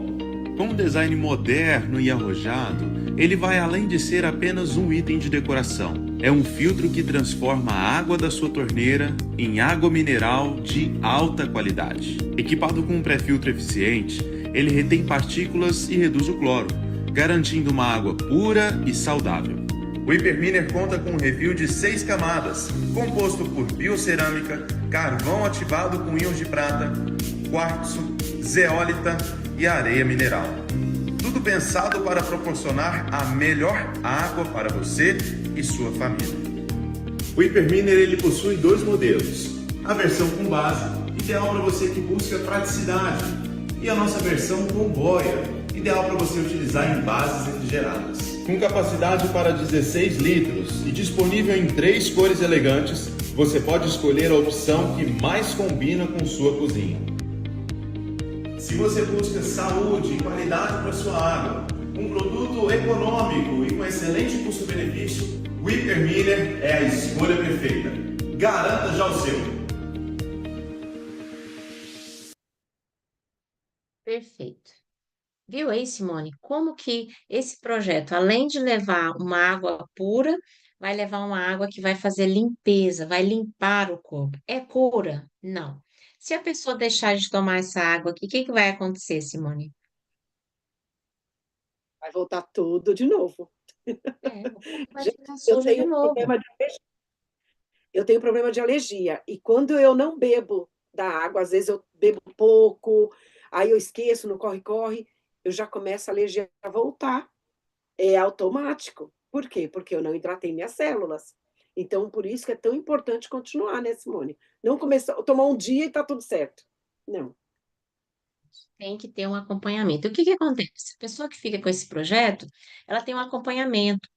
Com um design moderno e arrojado, ele vai além de ser apenas um item de decoração. É um filtro que transforma a água da sua torneira em água mineral de alta qualidade. Equipado com um pré-filtro eficiente, ele retém partículas e reduz o cloro, garantindo uma água pura e saudável. O Hyperminer conta com um refil de 6 camadas, composto por biocerâmica, carvão ativado com íons de prata, quartzo, zeólita e areia mineral. Tudo pensado para proporcionar a melhor água para você e sua família. O Hyperminer ele possui 2 modelos. A versão com base, ideal para você que busca praticidade, e a nossa versão com boia, ideal para você utilizar em bases refrigeradas. Com capacidade para 16 litros e disponível em 3 cores elegantes, você pode escolher a opção que mais combina com sua cozinha. Se você busca saúde e qualidade para sua água, um produto econômico e com excelente custo-benefício, o Hyperminer é a escolha perfeita. Garanta já o seu! Perfeito. Viu aí, Simone, como que esse projeto, além de levar uma água pura, vai levar uma água que vai fazer limpeza, vai limpar o corpo. É cura? Não. Se a pessoa deixar de tomar essa água aqui, o que que vai acontecer, Simone? Vai voltar tudo de novo. O corpo vai Gente, ficar eu sujo de tenho um novo. problema de alergia. Eu tenho problema de alergia. E quando eu não bebo da água, às vezes eu bebo pouco, aí eu esqueço, no corre-corre, eu já começo a alergia a voltar. É automático. Por quê? Porque eu não hidratei minhas células. Então, por isso que é tão importante continuar, né, Simone? Não começar, tomar um dia e tá tudo certo. Não. Tem que ter um acompanhamento. O que que acontece? A pessoa que fica com esse projeto, ela tem um acompanhamento.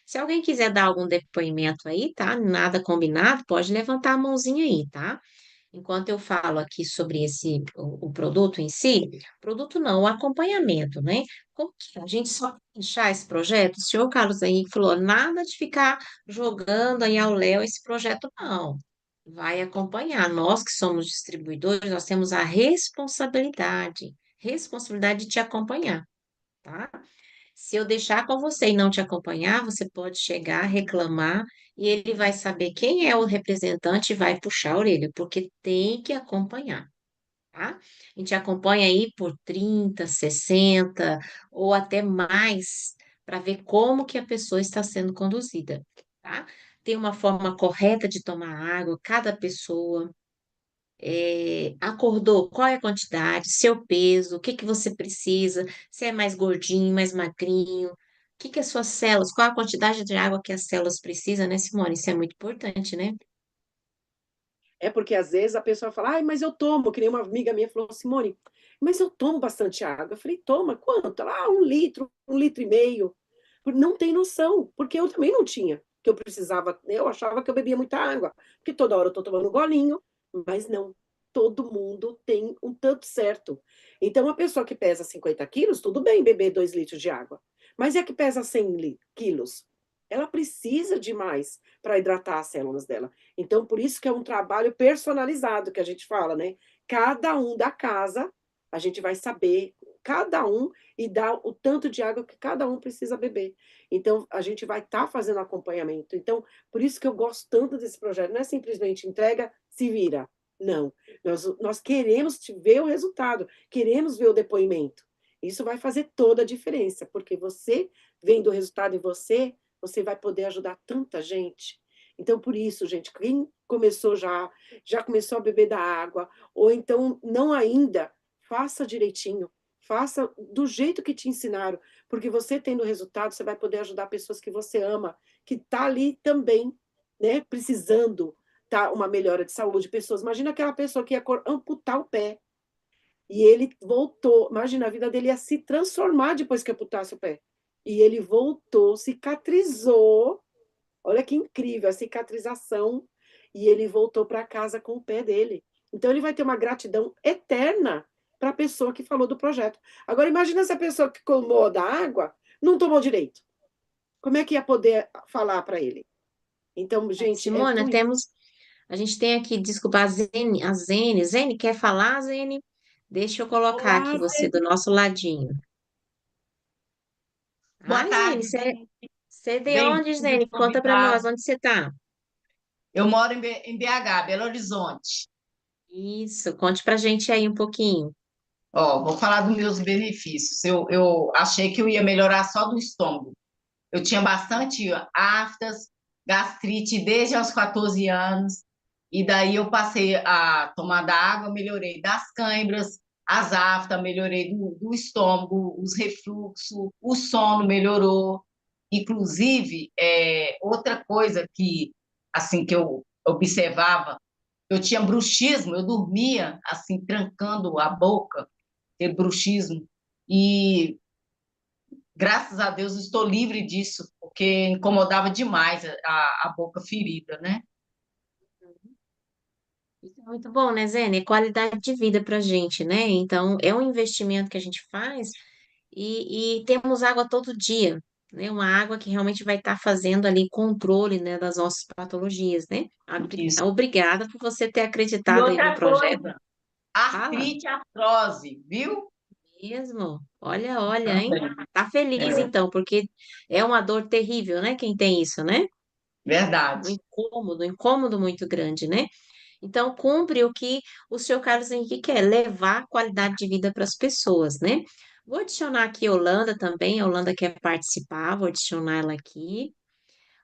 Se alguém quiser dar algum depoimento aí, tá? Nada combinado, pode levantar a mãozinha aí, tá? Enquanto eu falo aqui sobre o produto em si, produto não, o acompanhamento, né? Como que a gente só deixar esse projeto? O senhor Carlos aí falou, nada de ficar jogando aí ao léu esse projeto, não. Vai acompanhar. Nós que somos distribuidores, nós temos a responsabilidade de te acompanhar, tá? Se eu deixar com você e não te acompanhar, você pode chegar, reclamar, e ele vai saber quem é o representante e vai puxar a orelha, porque tem que acompanhar, tá? A gente acompanha aí por 30, 60 ou até mais, para ver como que a pessoa está sendo conduzida, tá? Tem uma forma correta de tomar água, cada pessoa acordou, qual é a quantidade, seu peso, o que que você precisa, se é mais gordinho, mais magrinho, o que que as suas células, qual a quantidade de água que as células precisam, né, Simone? Isso é muito importante, né? É porque às vezes a pessoa fala, ai, mas eu tomo, que nem uma amiga minha falou, Simone, mas eu tomo bastante água. Eu falei, toma, quanto? Ela, 1 litro, 1,5 litros. Não tem noção, porque eu também não tinha, que eu precisava, eu achava que eu bebia muita água, porque toda hora eu tô tomando um golinho, mas não, todo mundo tem um tanto certo. Então, uma pessoa que pesa 50 quilos, tudo bem beber 2 litros de água, mas é que pesa 100 quilos, ela precisa de mais para hidratar as células dela. Então, por isso que é um trabalho personalizado que a gente fala, né? Cada um da casa, a gente vai saber, cada um, e dar o tanto de água que cada um precisa beber. Então, a gente vai estar fazendo acompanhamento. Então, por isso que eu gosto tanto desse projeto. Não é simplesmente entrega, se vira. Não, nós queremos ver o resultado, queremos ver o depoimento. Isso vai fazer toda a diferença, porque você, vendo o resultado em você, você vai poder ajudar tanta gente. Então, por isso, gente, quem começou já começou a beber da água, ou então não ainda, faça direitinho, faça do jeito que te ensinaram, porque você tendo resultado, você vai poder ajudar pessoas que você ama, que tá ali também, né, precisando tá, uma melhora de saúde, pessoas. Imagina aquela pessoa que ia amputar o pé, e ele voltou. Imagina, a vida dele ia se transformar depois que amputasse o pé. E ele voltou, cicatrizou. Olha que incrível a cicatrização. E ele voltou para casa com o pé dele. Então, ele vai ter uma gratidão eterna para a pessoa que falou do projeto. Agora, imagina essa pessoa que tomou da água, não tomou direito. Como é que ia poder falar para ele? Então, gente, é Simona, com isso. a gente tem aqui, desculpa, a Zene. Zene, quer falar, Zene? Deixa eu colocar aqui Olá, você do nosso ladinho. Boa Ai, Zene, tarde, você é de onde, bem-vindos, Zene? Conta para nós, convidados. onde você tá? Eu moro em BH, Belo Horizonte. Isso, conte pra gente aí um pouquinho. Ó, vou falar dos meus benefícios. Eu achei que eu ia melhorar só do estômago. Eu tinha bastante aftas, gastrite desde os 14 anos, e daí eu passei a tomar da água, melhorei das câimbras, as aftas, melhorei do estômago, os refluxos, o sono melhorou. Inclusive, outra coisa que, assim, que eu observava, eu tinha bruxismo, eu dormia, assim, trancando a boca, ter bruxismo, e graças a Deus estou livre disso, porque incomodava demais a boca ferida, né? Isso é muito bom, né, Zene? Qualidade de vida pra gente, né? Então, é um investimento que a gente faz e temos água todo dia, né? Uma água que realmente vai estar fazendo ali controle, né, das nossas patologias, né? Isso. Obrigada por você ter E acreditado aí no outra projeto. coisa, Fala. artrite, artrose, viu? Mesmo. Olha, olha, hein? Também. Tá feliz É, então, porque é uma dor terrível, né? Quem tem isso, né? verdade. Um incômodo muito grande, né? Então, cumpre o que o senhor Carlos Henrique quer, levar qualidade de vida para as pessoas, né? Vou adicionar aqui a Holanda também, a Holanda quer participar, vou adicionar ela aqui.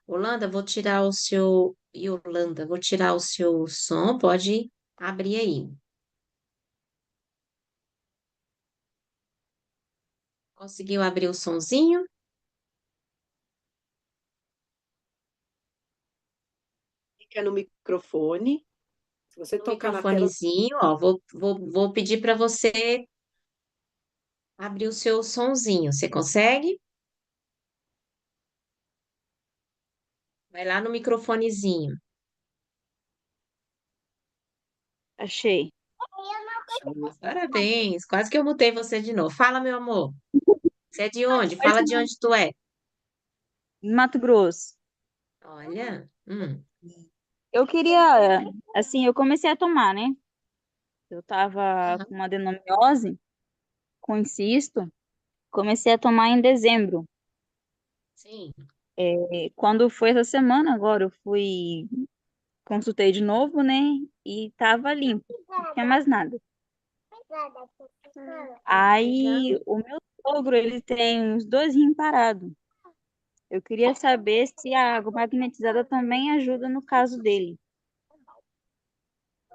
Holanda, vou tirar o seu. Yolanda, vou tirar o seu som, pode abrir aí. Conseguiu abrir o sonzinho? Clica no microfone. Se você No tocar na tela, microfonezinho, ó, vou pedir para você abrir o seu sonzinho. Você consegue? Vai lá no microfonezinho. Achei. Parabéns, quase que eu mutei você de novo. Fala, meu amor. Você é de onde? Oi, Fala de onde tu é. Mato Grosso. Olha, Eu queria, assim, eu comecei a tomar, né? Eu tava aham, com uma adenomiose, com cisto, comecei a tomar em dezembro. sim. E quando foi essa semana agora, eu fui, consultei de novo, né? E tava limpo, não tinha mais nada. Já. Aí o meu sogro, ele tem uns 2 rins parados. Eu queria saber se a água magnetizada também ajuda no caso dele.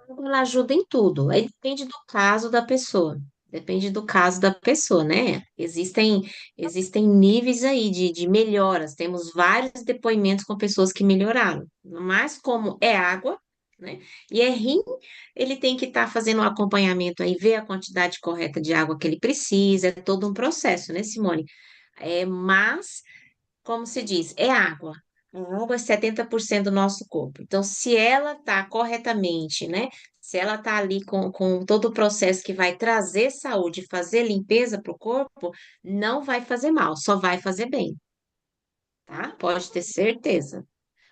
Ela ajuda em tudo. Aí depende do caso da pessoa. Depende do caso da pessoa, né? Existem níveis aí de melhoras. Temos vários depoimentos com pessoas que melhoraram. Mas como é água, né? E é rim, ele tem que estar fazendo um acompanhamento aí, ver a quantidade correta de água que ele precisa. É todo um processo, né, Simone? Mas como se diz, é água. A água é 70% do nosso corpo. Então, se ela está corretamente, né? Se ela está ali com todo o processo que vai trazer saúde, fazer limpeza para o corpo, não vai fazer mal, só vai fazer bem, tá? Pode ter certeza.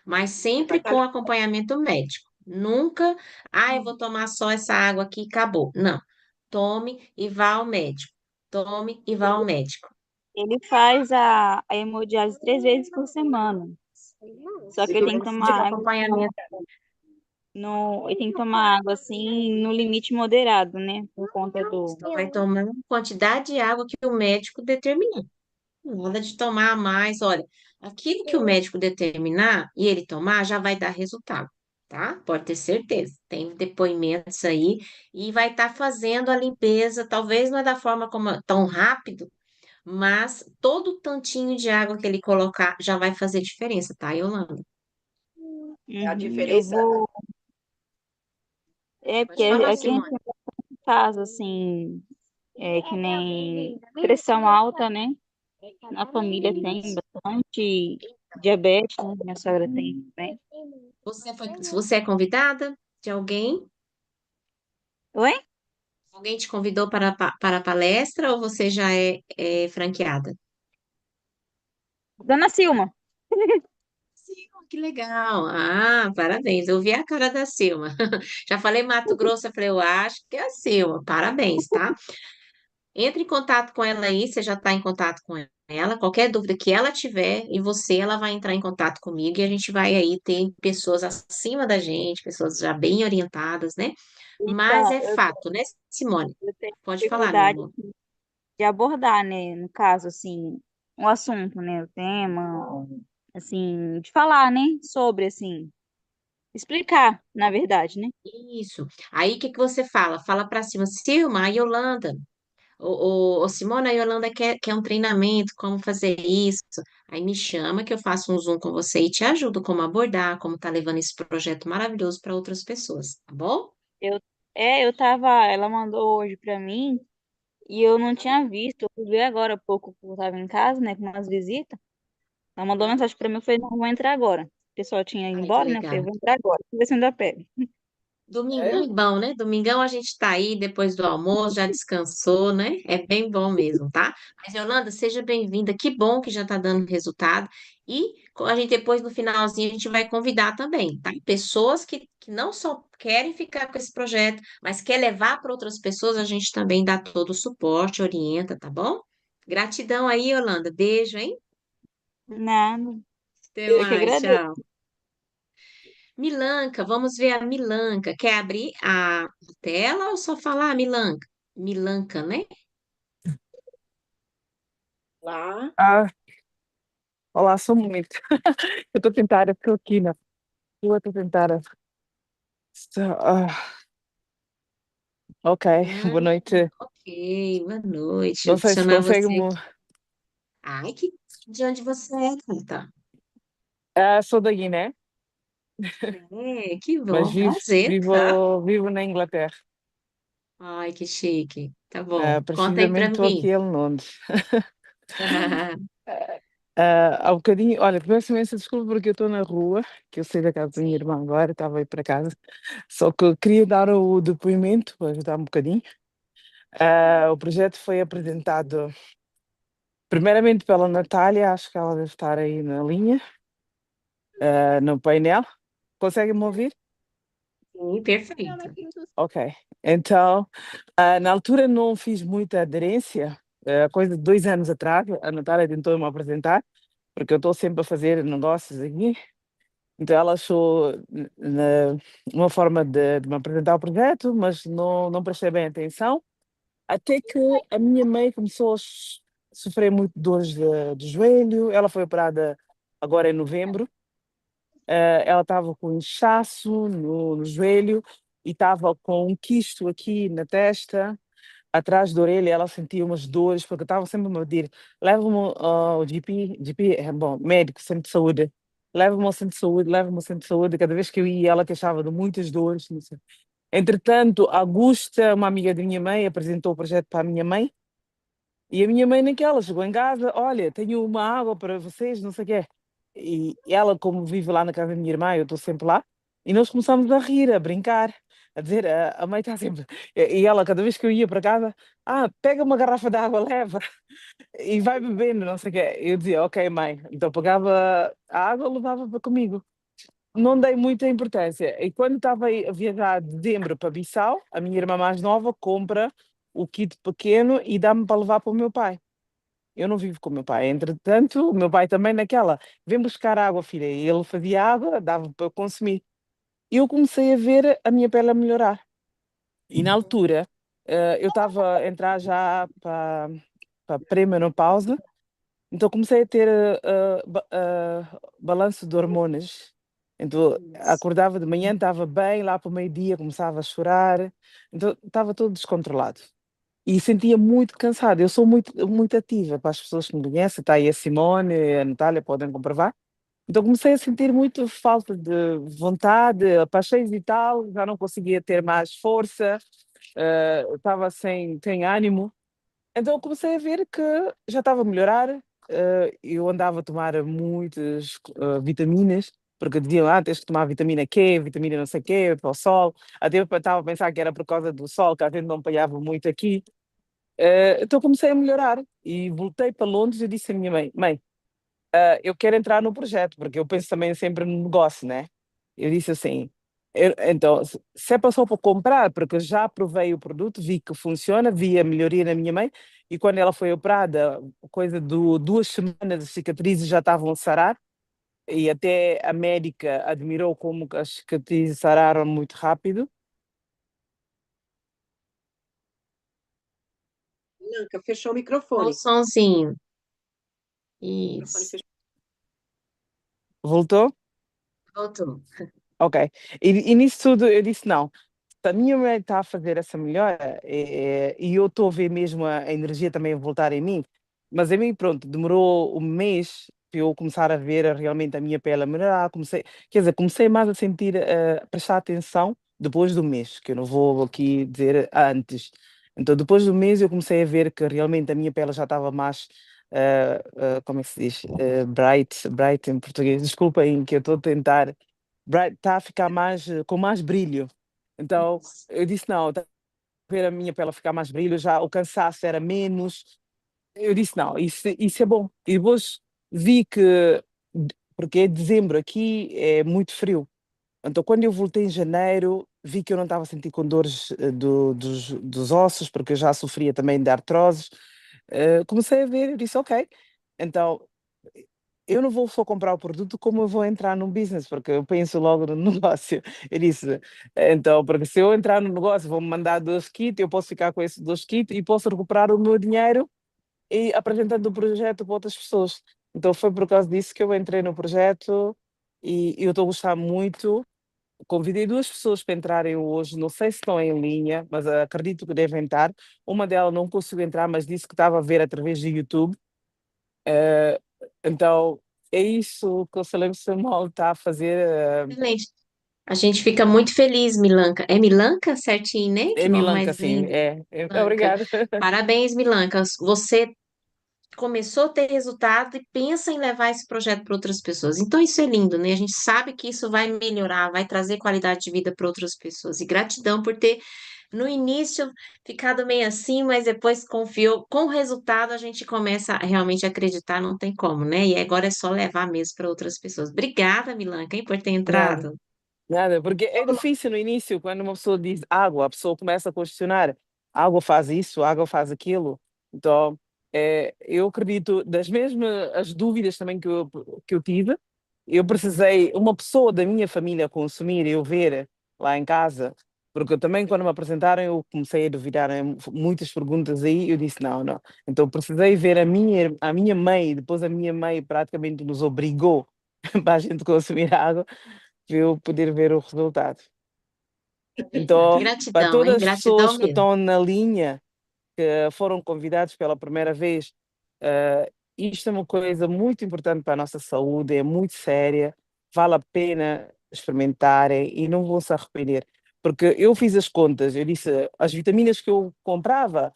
Mas vai sempre estar com acompanhamento médico. Nunca, eu vou tomar só essa água aqui e acabou. Não. Tome e vá ao médico. Tome e vá ao médico. Ele faz a hemodiálise 3 vezes por semana. Só que ele tem que Precisa de tomar água acompanhamento. no, e tem que tomar água assim no limite moderado, né? Por conta do. Então, vai tomar a quantidade de água que o médico determinar. Nada de tomar mais. Olha, aquilo que o médico determinar e ele tomar já vai dar resultado, tá? Pode ter certeza. Tem depoimentos aí e vai estar fazendo a limpeza, talvez não é da forma como tão rápido, mas todo tantinho de água que ele colocar já vai fazer diferença, tá, Yolanda? A Eu diferença, vou. É, porque Pode falar, aqui a gente Simone. tem caso, assim, que nem pressão alta, né? Na família tem Isso. bastante diabetes, né? Minha sogra tem também. Você é convidada de alguém? Oi? Alguém te convidou para a palestra ou você já é franqueada? Dona Silma. Sim, que legal. Ah, parabéns. Eu vi a cara da Silma. Já falei Mato Grosso, eu falei, eu acho que é a Silma. Parabéns, tá? Entre em contato com ela aí, você já está em contato com ela. Qualquer dúvida que ela tiver e você, ela vai entrar em contato comigo e a gente vai aí ter pessoas acima da gente, pessoas já bem orientadas, né? Mas Então, é fato, né, Simone? eu tenho Pode falar, meu dificuldade amor. de abordar, né? No caso, assim, o assunto, né? O tema, assim, de falar, né? Sobre, assim, explicar, na verdade, né? Isso. Aí o que que você fala? Fala para cima, Silma, a Yolanda. O Simone, a Yolanda quer um treinamento, como fazer isso. Aí me chama que eu faço um Zoom com você e te ajudo como abordar, como tá levando esse projeto maravilhoso para outras pessoas, tá bom? Eu, eu tava, ela mandou hoje pra mim e eu não tinha visto. Eu fui ver agora há pouco, porque eu tava em casa, né, com umas visitas. Ela mandou mensagem pra mim, eu falei, não, vou entrar agora. O pessoal tinha ido Ai, que embora, né? Eu falei, legal. vou entrar agora, vou ver se ainda pego. Domingão é bom, né? Domingão a gente tá aí depois do almoço, já descansou, né? É bem bom mesmo, tá? Mas, Yolanda, seja bem-vinda. Que bom que já tá dando resultado. E a gente depois, no finalzinho, a gente vai convidar também, tá? Pessoas que não só querem ficar com esse projeto, mas quer levar para outras pessoas, a gente também dá todo o suporte, orienta, tá bom? Gratidão aí, Yolanda. Beijo, hein? Nada. Até Eu que mais, agradeço. tchau. Milanca, vamos ver a Milanca. Quer abrir a tela ou só falar Milanca? Milanca, né? lá, Ah, olá, sou muito. Eu estou a tentar, eu estou aqui na rua, estou a tentar. Ok, Ah, boa noite. ok, boa noite. Deixa eu Não sei se adicionar consegue. você aqui. Ai, de onde você é, Tata? Sou da Guiné, É, que mas bom, prazer, tá? vivo na Inglaterra. Ai, que chique. Tá bom. Conta aí Precisamente pra estou mim. aqui em Londres. Há bocadinho, olha, peço imensa desculpa porque eu estou na rua, que eu saí da casa da minha Sim, irmã agora, estava a ir para casa. Só que eu queria dar o depoimento, para ajudar um bocadinho. O projeto foi apresentado primeiramente pela Natália, acho que ela deve estar aí na linha, no painel. Conseguem-me ouvir? sim, perfeito. Ok. Então, na altura não fiz muita aderência, coisa de 2 anos atrás, a Natália tentou-me apresentar, porque eu estou sempre a fazer negócios aqui. Então ela achou uma forma de me apresentar o projeto, mas não prestei bem atenção. Até que a minha mãe começou a sofrer muito dores de joelho. Ela foi operada agora em novembro. Ela estava com inchaço no joelho e estava com um quisto aqui na testa, atrás da orelha. Ela sentia umas dores, porque eu estava sempre a me pedir: leva-me ao GP é bom, médico, centro de saúde, leva-me ao centro de saúde, leva-me ao centro de saúde. Cada vez que eu ia, ela queixava de muitas dores. Não sei. Entretanto, a Augusta, uma amiga da minha mãe, apresentou o projeto para a minha mãe. E a minha mãe naquela chegou em casa: olha, tenho uma água para vocês, não sei o quê. E ela, como vive lá na casa da minha irmã, eu estou sempre lá, e nós começámos a rir, a brincar, a dizer: a mãe está sempre. E ela, cada vez que eu ia para casa: pega uma garrafa de água, leva, e vai bebendo, não sei o quê. Eu dizia: ok, mãe. Então pegava a água, levava para comigo. Não dei muita importância. E quando estava a viajar de dezembro para Bissau, a minha irmã mais nova compra o kit pequeno e dá-me para levar para o meu pai. Eu não vivo com o meu pai. Entretanto, o meu pai também naquela: vem buscar água, filha. E ele fazia água, dava para eu consumir. e eu comecei a ver a minha pele a melhorar. E na altura, eu estava a entrar já para a pré-menopausa, então comecei a ter balanço de hormonas. Então acordava de manhã, estava bem, lá para o meio-dia começava a chorar, então estava todo descontrolado. E sentia muito cansada. Eu sou muito ativa, para as pessoas que me conhecem, está aí a Simone, a Natália, podem comprovar. Então comecei a sentir muito falta de vontade, passeios e tal, já não conseguia ter mais força, estava sem ânimo. Então eu comecei a ver que já estava a melhorar. Eu andava a tomar muitas vitaminas, porque diziam, tens que tomar vitamina Q, vitamina não sei quê, para o sol. Até eu estava a pensar que era por causa do sol, que a gente não apanhava muito aqui. Então comecei a melhorar e voltei para Londres e disse à minha mãe, mãe, eu quero entrar no projeto, porque eu penso também sempre no negócio, né? Eu disse assim, então, se é só para comprar, porque eu já provei o produto, vi que funciona, vi a melhoria na minha mãe, e quando ela foi operada, coisa de 2 semanas, as cicatrizes já estavam a sarar, e até a médica admirou como que as cicatrizes sararam muito rápido. Blanca, fechou o Ó o microfone. sonzinho. O microfone Isso. fechou. Voltou? Voltou. Ok. E nisso tudo eu disse, não, se a minha mãe está a fazer essa melhora, e eu estou a ver mesmo a energia também voltar em mim, mas a mim, pronto, demorou um mês para eu começar a ver realmente a minha pele a melhorar, quer dizer, comecei mais a sentir, a prestar atenção depois do mês, que eu não vou aqui dizer antes. Então, depois do mês eu comecei a ver que realmente a minha pele já estava mais, como é que se diz? Bright em português, desculpem que eu estou a tentar, bright, está a ficar mais, com mais brilho. Então, eu disse, não, tá a ver a minha pele a ficar mais brilho, já o cansaço era menos. Eu disse, não, isso é bom. E depois vi que, porque dezembro aqui é muito frio. Então, quando eu voltei em janeiro, vi que eu não estava a sentir com dores dos ossos, porque eu já sofria também de artroses. Comecei a ver, eu disse, ok. Então, eu não vou só comprar o produto, como eu vou entrar num business, porque eu penso logo no negócio. Eu disse, então, porque se eu entrar no negócio, vão-me mandar 2 kits, eu posso ficar com esses 2 kits e posso recuperar o meu dinheiro e apresentando o projeto para outras pessoas. Então foi por causa disso que eu entrei no projeto e eu estou a gostar muito. Convidei 2 pessoas para entrarem hoje, não sei se estão em linha, mas acredito que devem estar. Uma delas não conseguiu entrar, mas disse que estava a ver através do YouTube. Eh, então, é isso que o Salem Samuel está a fazer. Excelente. A gente fica muito feliz, Milanca. É Milanca certinho, né? É Que nome Milanca, mais sim. lindo. Milanca. Obrigada. Parabéns, Milanca. Você começou a ter resultado e pensa em levar esse projeto para outras pessoas. Então, isso é lindo, né? A gente sabe que isso vai melhorar, vai trazer qualidade de vida para outras pessoas. E gratidão por ter, no início, ficado meio assim, mas depois confiou. Com o resultado, a gente começa a realmente acreditar, não tem como, né? E agora é só levar mesmo para outras pessoas. Obrigada, Milanca, hein, por ter Nada. entrado. Nada, porque é difícil no início, quando uma pessoa diz água, a pessoa começa a questionar, água faz isso, água faz aquilo. Então, eu acredito, das mesmas as dúvidas também que eu tive, eu precisei, uma pessoa da minha família consumir e eu ver lá em casa, porque eu também, quando me apresentaram, eu comecei a duvidar, né, muitas perguntas aí, eu disse, não, não. Então, precisei ver a minha mãe, depois a minha mãe praticamente nos obrigou para a gente consumir água, para eu poder ver o resultado. É verdade. Então, para Gratidão, todas hein? as pessoas Gratidão que mesmo. estão na linha, que foram convidados pela primeira vez, isto é uma coisa muito importante para a nossa saúde, é muito séria, vale a pena experimentarem e não vão se arrepender. Porque eu fiz as contas, eu disse, as vitaminas que eu comprava,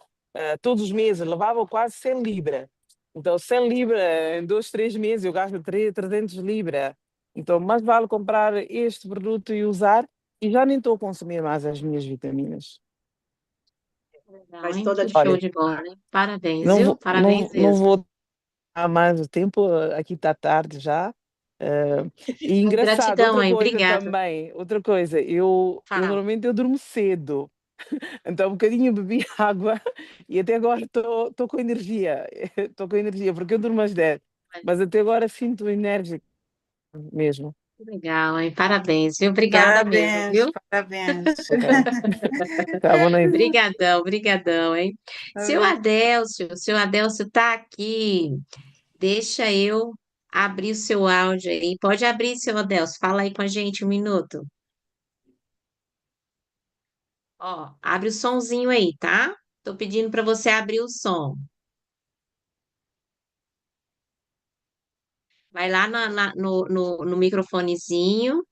todos os meses, levava quase 100 libras. Então, 100 libras, em 2, 3 meses, eu gasto 300 libras. Então, mais vale comprar este produto e usar, e já nem estou a consumir mais as minhas vitaminas. Legal, Faz hein? toda a Que show diferença. de bola, hein? Parabéns, Não viu? vou, não, Parabéns não mesmo. vou dar mais o tempo, aqui está tarde já. E Mas engraçado, gratidão, outra hein? coisa Obrigada. também, outra coisa, eu Fala. normalmente eu durmo cedo, então um bocadinho bebi água e até agora estou com energia, estou com energia, porque eu durmo às 10, mas até agora sinto enérgico mesmo. Legal, hein? Parabéns, viu? Obrigada mesmo, Parabéns, viu? parabéns. Tá bom aí. Brigadão, brigadão, hein? Seu Adélcio tá aqui. Deixa eu abrir o seu áudio aí. Pode abrir, seu Adélcio. Fala aí com a gente um minuto. Ó, abre o sonzinho aí, tá? Tô pedindo para você abrir o som. Vai lá no microfonezinho.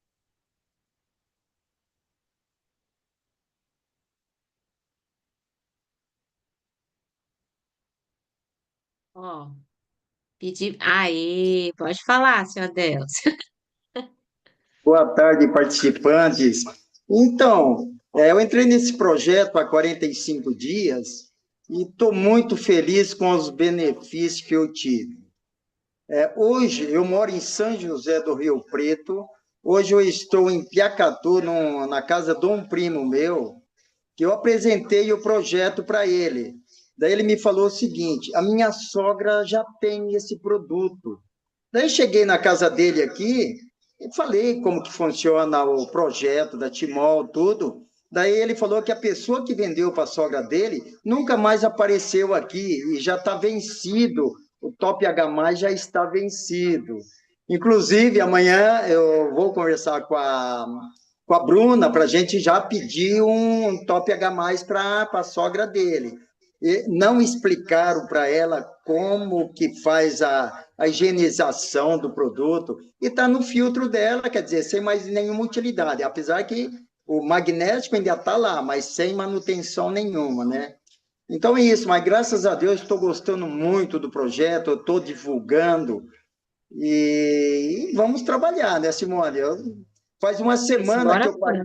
Ó, pedir. Aí, pode falar, seu Adélcio. Boa tarde, participantes. Então, eu entrei nesse projeto há 45 dias e estou muito feliz com os benefícios que eu tive. Hoje, eu moro em São José do Rio Preto. Hoje eu estou em Piacatu, na casa de um primo meu, que eu apresentei o projeto para ele. Daí ele me falou o seguinte: a minha sogra já tem esse produto. Daí cheguei na casa dele aqui e falei como que funciona o projeto da Timol, tudo. Daí ele falou que a pessoa que vendeu para a sogra dele nunca mais apareceu aqui e já está vencido. O Top H+, já está vencido. Inclusive, amanhã eu vou conversar com a Bruna para a gente já pedir um Top H+, para a sogra dele. E não explicaram para ela como que faz a higienização do produto, e está no filtro dela, quer dizer, sem mais nenhuma utilidade, apesar que o magnético ainda está lá, mas sem manutenção nenhuma, né? Então é isso, mas graças a Deus estou gostando muito do projeto, estou divulgando, e vamos trabalhar, né, Simone? Faz uma semana que eu parei.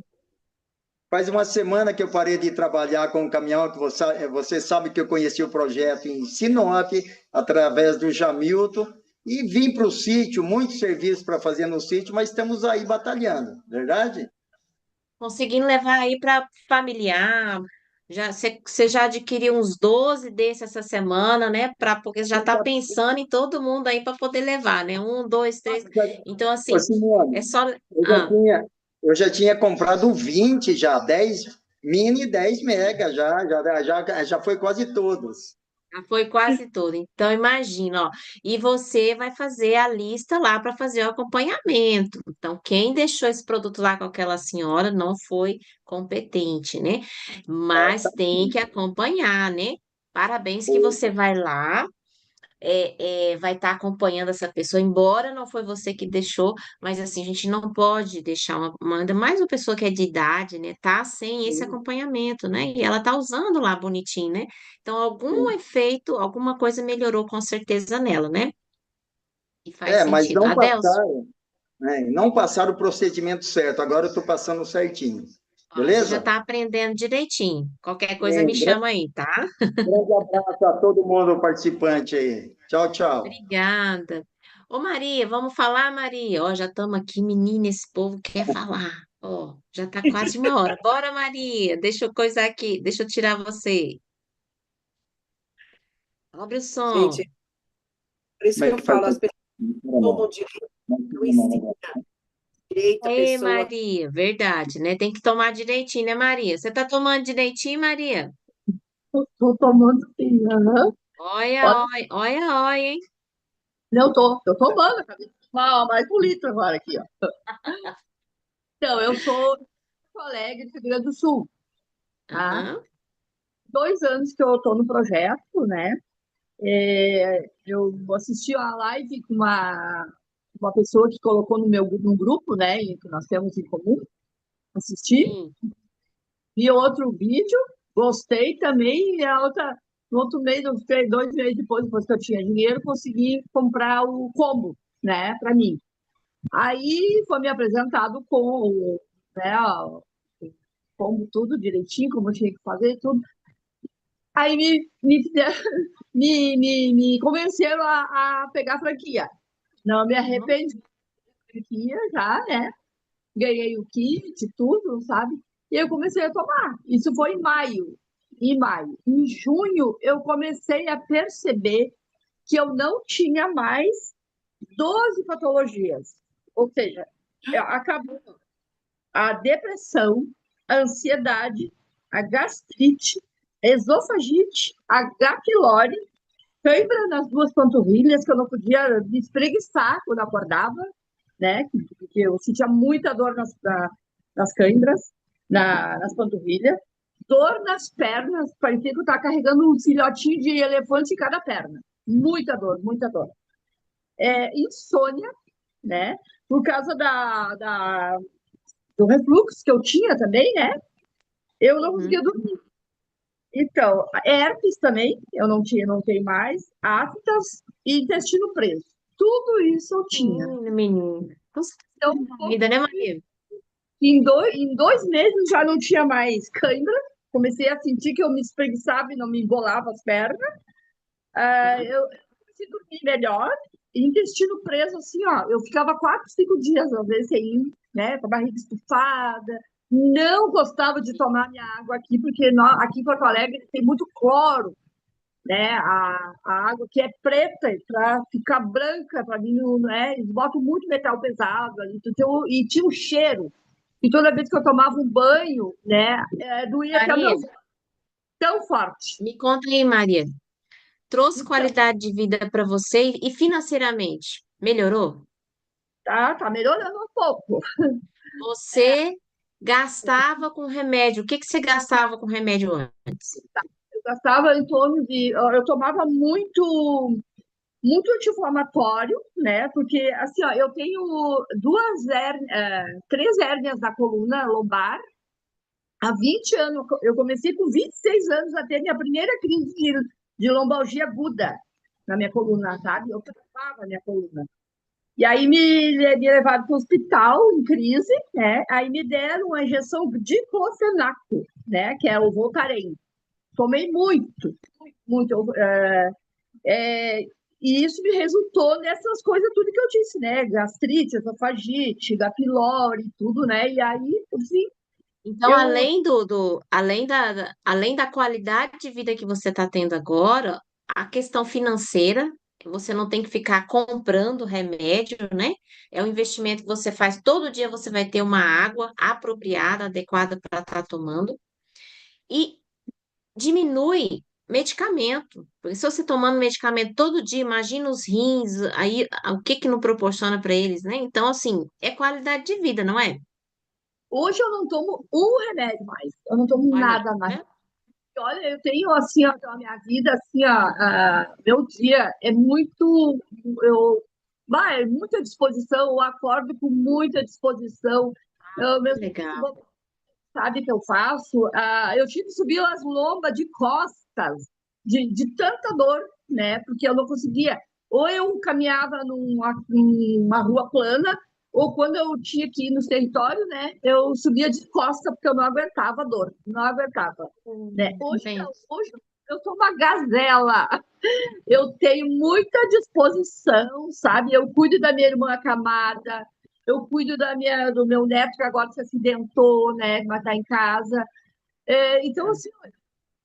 Faz uma semana que eu parei de trabalhar com o caminhão, que você sabe que eu conheci o projeto em Sinop, através do Jamilton, e vim para o sítio, muitos serviços para fazer no sítio, mas estamos aí batalhando, verdade? Conseguindo levar aí para familiar. Você já adquiriu uns 12 desses essa semana, né? Porque já está pensando em todo mundo aí para poder levar, né? 1, 2, 3. Então, assim, Ô, Simone, é só. eu já tinha comprado 20 já, 10 mini e 10 mega, já foi quase todos. Já foi quase tudo. Então, imagina, ó. E você vai fazer a lista lá para fazer o acompanhamento. Então, quem deixou esse produto lá com aquela senhora não foi competente, né? Mas tem que acompanhar, né? Parabéns que você vai lá, vai estar acompanhando essa pessoa, embora não foi você que deixou, mas assim, a gente não pode deixar ainda mais uma pessoa que é de idade, né? Tá sem esse acompanhamento, né? E ela tá usando lá bonitinho, né? Então, algum efeito, alguma coisa melhorou com certeza nela, né? E faz Mas sentido. Adelso, não passaram o procedimento certo, agora eu estou passando certinho. ó, você já Beleza? tá aprendendo direitinho. Qualquer coisa me chama aí, tá? Grande abraço a todo mundo participante aí. Tchau, tchau. Obrigada. Ô Maria, vamos falar, Maria? Ó, já estamos aqui, menina, esse povo quer falar. Ó, já está quase 1 hora. Bora, Maria, deixa eu coisar aqui, deixa eu tirar você. Abre o som. Gente, por isso que eu falo, as pessoas tomam direito, não ensinam direito a Ei, pessoa. Maria, verdade, né? Tem que tomar direitinho, né, Maria? Você tá tomando direitinho, Maria? Estou tomando sim, aham. Olha, olha, hein? Não, tô tomando, acabei de tomar mais um litro agora aqui, ó. Então, eu sou de Porto Alegre, Rio Grande do Sul, tá? Aham. 2 anos que eu tô no projeto, né? Eu assisti a live com uma pessoa que colocou no grupo, né? Que nós temos em comum. Assisti, Sim. vi outro vídeo, gostei também, e no outro mês, 2 meses depois que eu tinha dinheiro, consegui comprar o combo, né, para mim. Aí foi me apresentado com, né, o combo tudo direitinho, como eu tinha que fazer, tudo. Aí me convenceram a pegar a franquia. Não me arrependi da franquia já, né? Ganhei o kit, tudo, sabe? E eu comecei a tomar. Isso foi em maio. Em junho, eu comecei a perceber que eu não tinha mais 12 patologias. Ou seja, Acabou a depressão, a ansiedade, a gastrite, a esofagite, a H. pylori, cãibra nas duas panturrilhas, que eu não podia me espreguiçar quando acordava, né? Porque eu sentia muita dor nas cãibras, nas panturrilhas, dor nas pernas, parecia que eu estava carregando um filhotinho de elefante em cada perna. Muita dor, muita dor. Insônia, né? Por causa do refluxo que eu tinha também, né? Eu não conseguia dormir. Então, herpes também, eu não tenho mais, aftas e intestino preso. Tudo isso eu tinha. Menina. Então, Vida, né, Maria? em 2 meses já não tinha mais cãibra. Comecei a sentir que eu me espreguiçava e não me embolava as pernas. Eu comecei a dormir melhor. Intestino preso, assim, ó. Eu ficava 4, 5 dias, às vezes, sem ir, né? Com a barriga estufada. Não gostava de tomar minha água aqui, porque aqui em Porto Alegre tem muito cloro, né? A água que é preta, para ficar branca, para mim, não é? Eles botam muito metal pesado ali, então, e tinha um cheiro. E toda vez que eu tomava um banho, né, doía até Maria, meus olhos, tão forte. me conta aí, Maria. Trouxe qualidade de vida para você e financeiramente? Melhorou? Tá melhorando um pouco. Você gastava com remédio. O que que você gastava com remédio antes? Eu gastava em torno de. Eu tomava muito anti-inflamatório, né? Porque, assim, ó, eu tenho 3 hérnias na coluna lombar. Há 20 anos, eu comecei com 26 anos a ter minha primeira crise de lombalgia aguda na minha coluna, sabe? Eu travava a minha coluna. E aí me levaram para o hospital em crise, né? Aí me deram uma injeção de diclofenaco, né? Que é o Voltaren. Tomei muito, muito. E isso me resultou nessas coisas tudo que eu disse, né? Gastrite, esofagite, H. pylori, tudo, né? E aí, enfim, Então, além da qualidade de vida que você está tendo agora, a questão financeira, você não tem que ficar comprando remédio, né? É um investimento que você faz todo dia, você vai ter uma água apropriada, adequada para estar tomando. E diminui medicamento. Porque se você tomando medicamento todo dia, imagina os rins, aí o que que não proporciona para eles, né? Então, assim, é qualidade de vida, não é? hoje eu não tomo um remédio mais. Eu não tomo Olha, nada mais. né? Olha, eu tenho assim, ó, a minha vida, assim, ó, meu dia é muito, é muita disposição, eu acordo com muita disposição. Legal. Sabe que eu faço? Eu tive que subir as lombas de costas, de tanta dor, né? Porque eu não conseguia. Ou eu caminhava numa rua plana, ou quando eu tinha que ir no território, né? Eu subia de costa porque eu não aguentava a dor, não aguentava, né? Hoje não, hoje eu sou uma gazela. Eu tenho muita disposição, sabe? Eu cuido da minha irmã acamada, eu cuido do meu neto que agora se acidentou, né? Mas está em casa. Então, assim,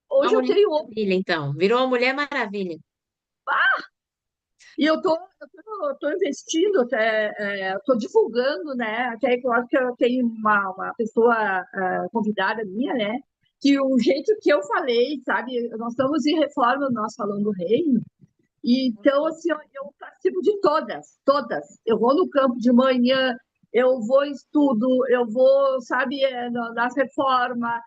Uma hoje eu mulher tenho. maravilha, então. Virou uma mulher maravilha. E eu tô investindo, estou divulgando, né? Até que eu acho que eu tenho uma pessoa convidada minha, né? Que o jeito que eu falei, sabe? Nós estamos em reforma no nosso Salão do Reino. Então, assim, eu participo de todas, todas. Eu vou no campo de manhã, eu vou em estudo, eu vou, sabe, nas reformas.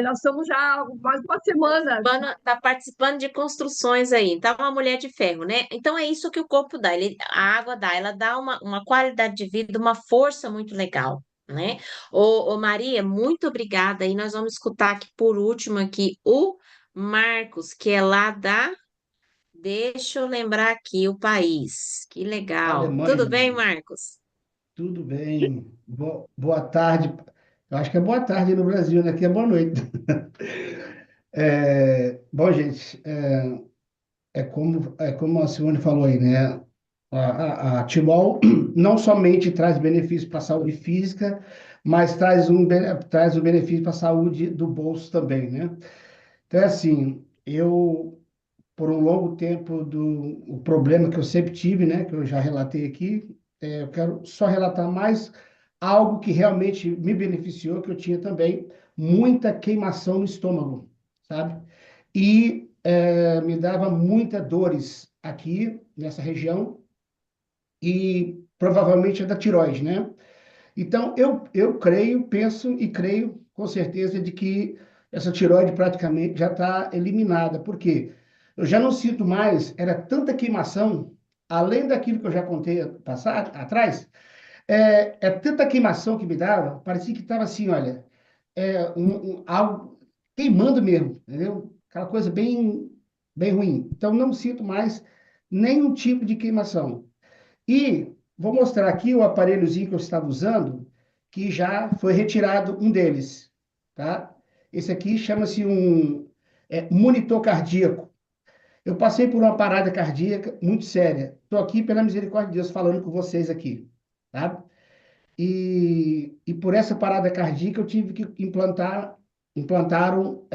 Nós estamos já há mais de uma semana. Tá participando de construções aí. Então, é uma mulher de ferro, né? Então, é isso que o corpo dá. A água dá. Ela dá uma qualidade de vida, uma força muito legal, né? Ô, Maria, muito obrigada. E nós vamos escutar aqui, por último, aqui, o Marcos, que é lá da... Deixa eu lembrar aqui o país. Que legal. Tudo Alemanha, bem, Marcos? tudo bem? Boa tarde. Eu acho que é boa tarde no Brasil, né? Aqui é boa noite. Bom, gente, é como a Simone falou aí, né? A Timol não somente traz benefícios para a saúde física, mas traz o benefício para a saúde do bolso também, né? Então, é assim, por um longo tempo, o problema que eu sempre tive, né? Que eu já relatei aqui, eu quero só relatar mais algo que realmente me beneficiou, que eu tinha também muita queimação no estômago, sabe? E me dava muitas dores aqui, nessa região, e provavelmente é da tireoide, né? Então, eu creio, penso e creio com certeza de que essa tireoide praticamente já está eliminada. Por quê? Eu já não sinto mais, era tanta queimação, além daquilo que eu já contei atrás, é tanta queimação que me dava, parecia que estava assim, olha, algo queimando mesmo, entendeu? Aquela coisa bem, bem ruim. Então, não sinto mais nenhum tipo de queimação. E vou mostrar aqui o aparelhozinho que eu estava usando, que já foi retirado um deles, tá? Esse aqui chama-se um monitor cardíaco. Eu passei por uma parada cardíaca muito séria. Estou aqui, pela misericórdia de Deus, falando com vocês aqui, tá? E por essa parada cardíaca eu tive que implantaram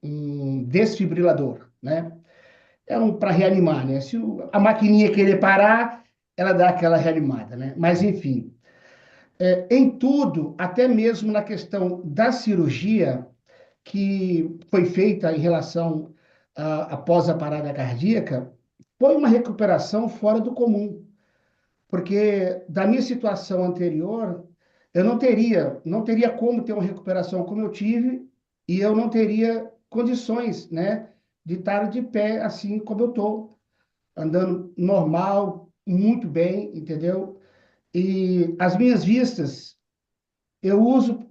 um desfibrilador, né? É um para reanimar, né? Se a maquininha querer parar, ela dá aquela reanimada, né? Mas, enfim, em tudo, até mesmo na questão da cirurgia que foi feita em relação após a parada cardíaca, foi uma recuperação fora do comum, porque da minha situação anterior, eu não teria como ter uma recuperação como eu tive, e eu não teria condições, né, de estar de pé assim como eu estou, andando normal, muito bem, entendeu? E as minhas vistas, eu uso,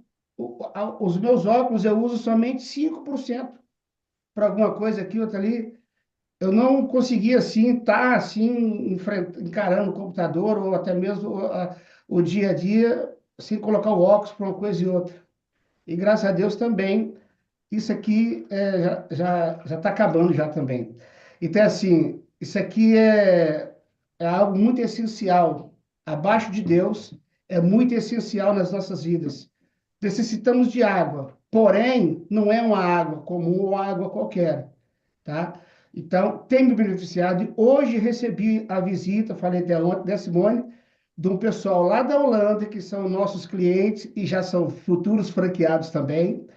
os meus óculos, eu uso somente 5% para alguma coisa aqui, outra ali. Eu não conseguia, assim, estar, assim, encarando o computador ou até mesmo o dia a dia, sem colocar o óculos para uma coisa e outra. E graças a Deus também, isso aqui já está acabando já também. Então, assim, isso aqui é algo muito essencial. Abaixo de Deus, é muito essencial nas nossas vidas. Necessitamos de água, porém, não é uma água comum ou uma água qualquer, tá? Então, tem me beneficiado. E hoje recebi a visita, falei até ontem, da Simone, de um pessoal lá da Holanda, que são nossos clientes e já são futuros franqueados também.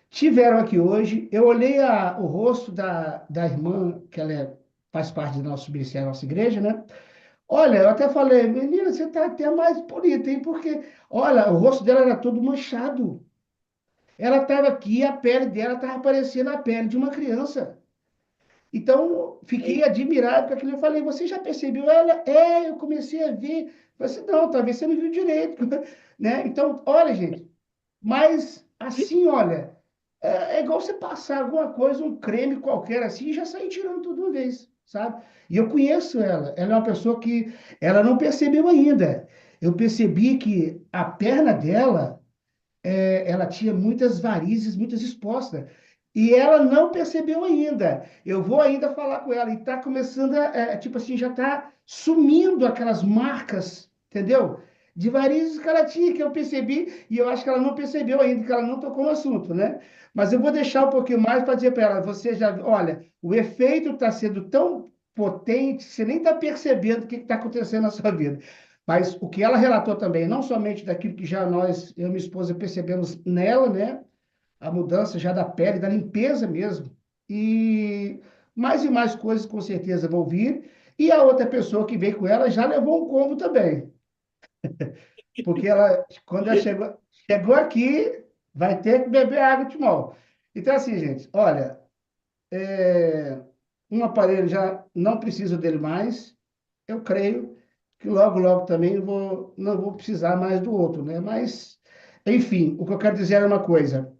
Tiveram aqui hoje. Eu olhei o rosto da irmã, que faz parte do nosso ministério, da nossa igreja, né? Olha, eu até falei, menina, você está até mais bonita, hein? Porque, olha, o rosto dela era todo manchado. Ela estava aqui, a pele dela estava parecendo a pele de uma criança. Então, fiquei admirado com aquilo. Eu falei, você já percebeu? Ela, eu comecei a ver. Eu falei assim, não, talvez você não viu direito. Né? Então, olha, gente, mas assim, olha, é igual você passar alguma coisa, um creme qualquer assim, e já sair tirando tudo de uma vez, sabe? E eu conheço ela. Ela é uma pessoa que ela não percebeu ainda. Eu percebi que a perna dela, ela tinha muitas varizes, muitas expostas. E ela não percebeu ainda. Eu vou ainda falar com ela. E está começando tipo assim, já está sumindo aquelas marcas, entendeu? De varizes que ela tinha, que eu percebi, e eu acho que ela não percebeu ainda, que ela não tocou no assunto, né? Mas eu vou deixar um pouquinho mais para dizer para ela, você já, olha, o efeito está sendo tão potente, você nem está percebendo o que está acontecendo na sua vida. Mas o que ela relatou também, não somente daquilo que já eu e minha esposa, percebemos nela, né? A mudança já da pele, da limpeza mesmo. E mais coisas com certeza vão vir. E a outra pessoa que veio com ela já levou um combo também. Porque ela, quando ela chegou aqui, vai ter que beber água de mal. Então, assim, gente, olha, um aparelho já não preciso dele mais. Eu creio que logo, logo também não vou precisar mais do outro, né? Mas, enfim, o que eu quero dizer é uma coisa.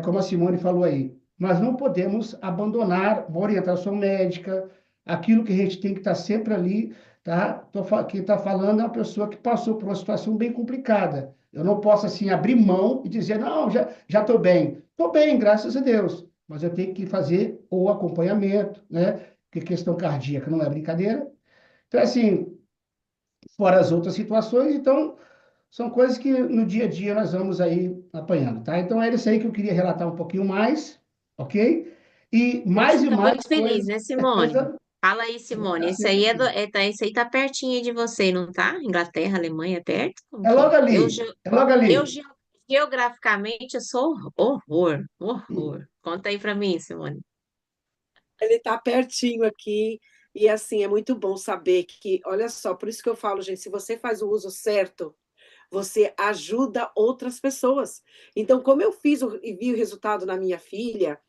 Como a Simone falou aí, nós não podemos abandonar uma orientação médica, aquilo que a gente tem que estar sempre ali, tá? Quem está falando é uma pessoa que passou por uma situação bem complicada. Eu não posso, assim, abrir mão e dizer, não, já estou bem. Estou bem, graças a Deus. Mas eu tenho que fazer o acompanhamento, né? Porque questão cardíaca não é brincadeira. Então, assim, fora as outras situações, então são coisas que no dia a dia nós vamos aí apanhando, tá? Então era isso aí que eu queria relatar um pouquinho mais, ok? E mais Você e fica mais muito feliz, coisas. né, Simone? Fala aí, Eu vou Simone. ficar Esse sempre aí aqui. esse aí tá pertinho aí de você, não tá? Inglaterra, Alemanha, é perto? Como É que logo é? ali, é logo ali. Eu geograficamente eu sou horror. Conta aí pra mim, Simone. Ele está pertinho aqui, e assim, é muito bom saber que, olha só, por isso que eu falo, gente, se você faz o uso certo, você ajuda outras pessoas. Então, como eu fiz e vi o resultado na minha filha,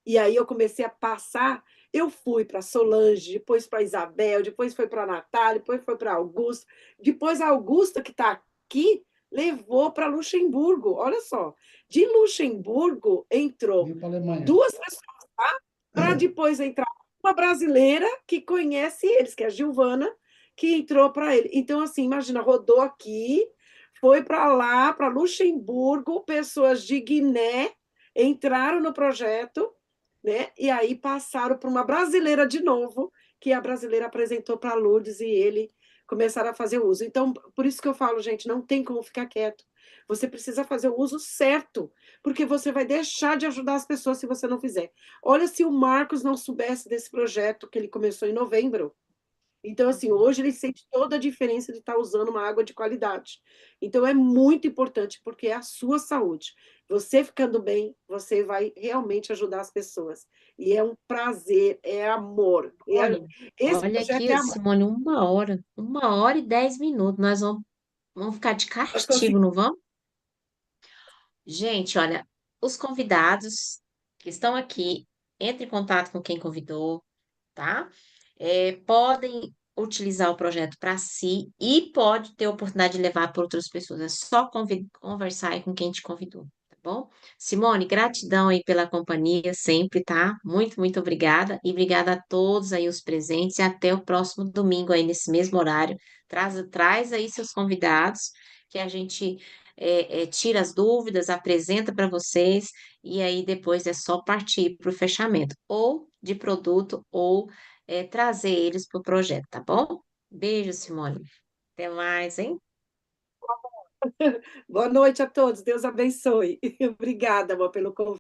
e aí eu comecei a passar, eu fui para Solange, depois para Isabel, depois foi para Natália, depois foi para Augusta, depois a Augusta, que está aqui, levou para Luxemburgo. Olha só, de Luxemburgo entrou Vim para a Alemanha. duas pessoas lá, para depois entrar uma brasileira que conhece eles, que é a Giovana, que entrou para ele. Então, assim, imagina, rodou aqui, foi para lá, para Luxemburgo, pessoas de Guiné entraram no projeto, né? E aí passaram para uma brasileira de novo, que a brasileira apresentou para a Lourdes e ele começaram a fazer uso. Então, por isso que eu falo, gente, não tem como ficar quieto. Você precisa fazer o uso certo, porque você vai deixar de ajudar as pessoas se você não fizer. Olha se o Marcos não soubesse desse projeto que ele começou em novembro. Então, assim, hoje ele sente toda a diferença de estar usando uma água de qualidade. Então, é muito importante, porque é a sua saúde. Você ficando bem, você vai realmente ajudar as pessoas. E é um prazer, é amor. Esse Olha projeto é aqui, amor. Simone, 1 hora e 10 minutos. Nós vamos ficar de Nós conseguimos. castigo, não vamos? Gente, olha, os convidados que estão aqui, entre em contato com quem convidou, tá? Podem utilizar o projeto para si e pode ter a oportunidade de levar para outras pessoas. É só conversar aí com quem te convidou, tá bom? Simone, gratidão aí pela companhia sempre, tá? Muito obrigada. E obrigada a todos aí os presentes e até o próximo domingo aí nesse mesmo horário. Traz aí seus convidados que a gente tira as dúvidas, apresenta para vocês e aí depois é só partir para o fechamento, ou de produto, ou trazer eles para o projeto, tá bom? Beijo, Simone. Até mais, hein? Boa noite a todos. Deus abençoe. Obrigada, amor, pelo convite.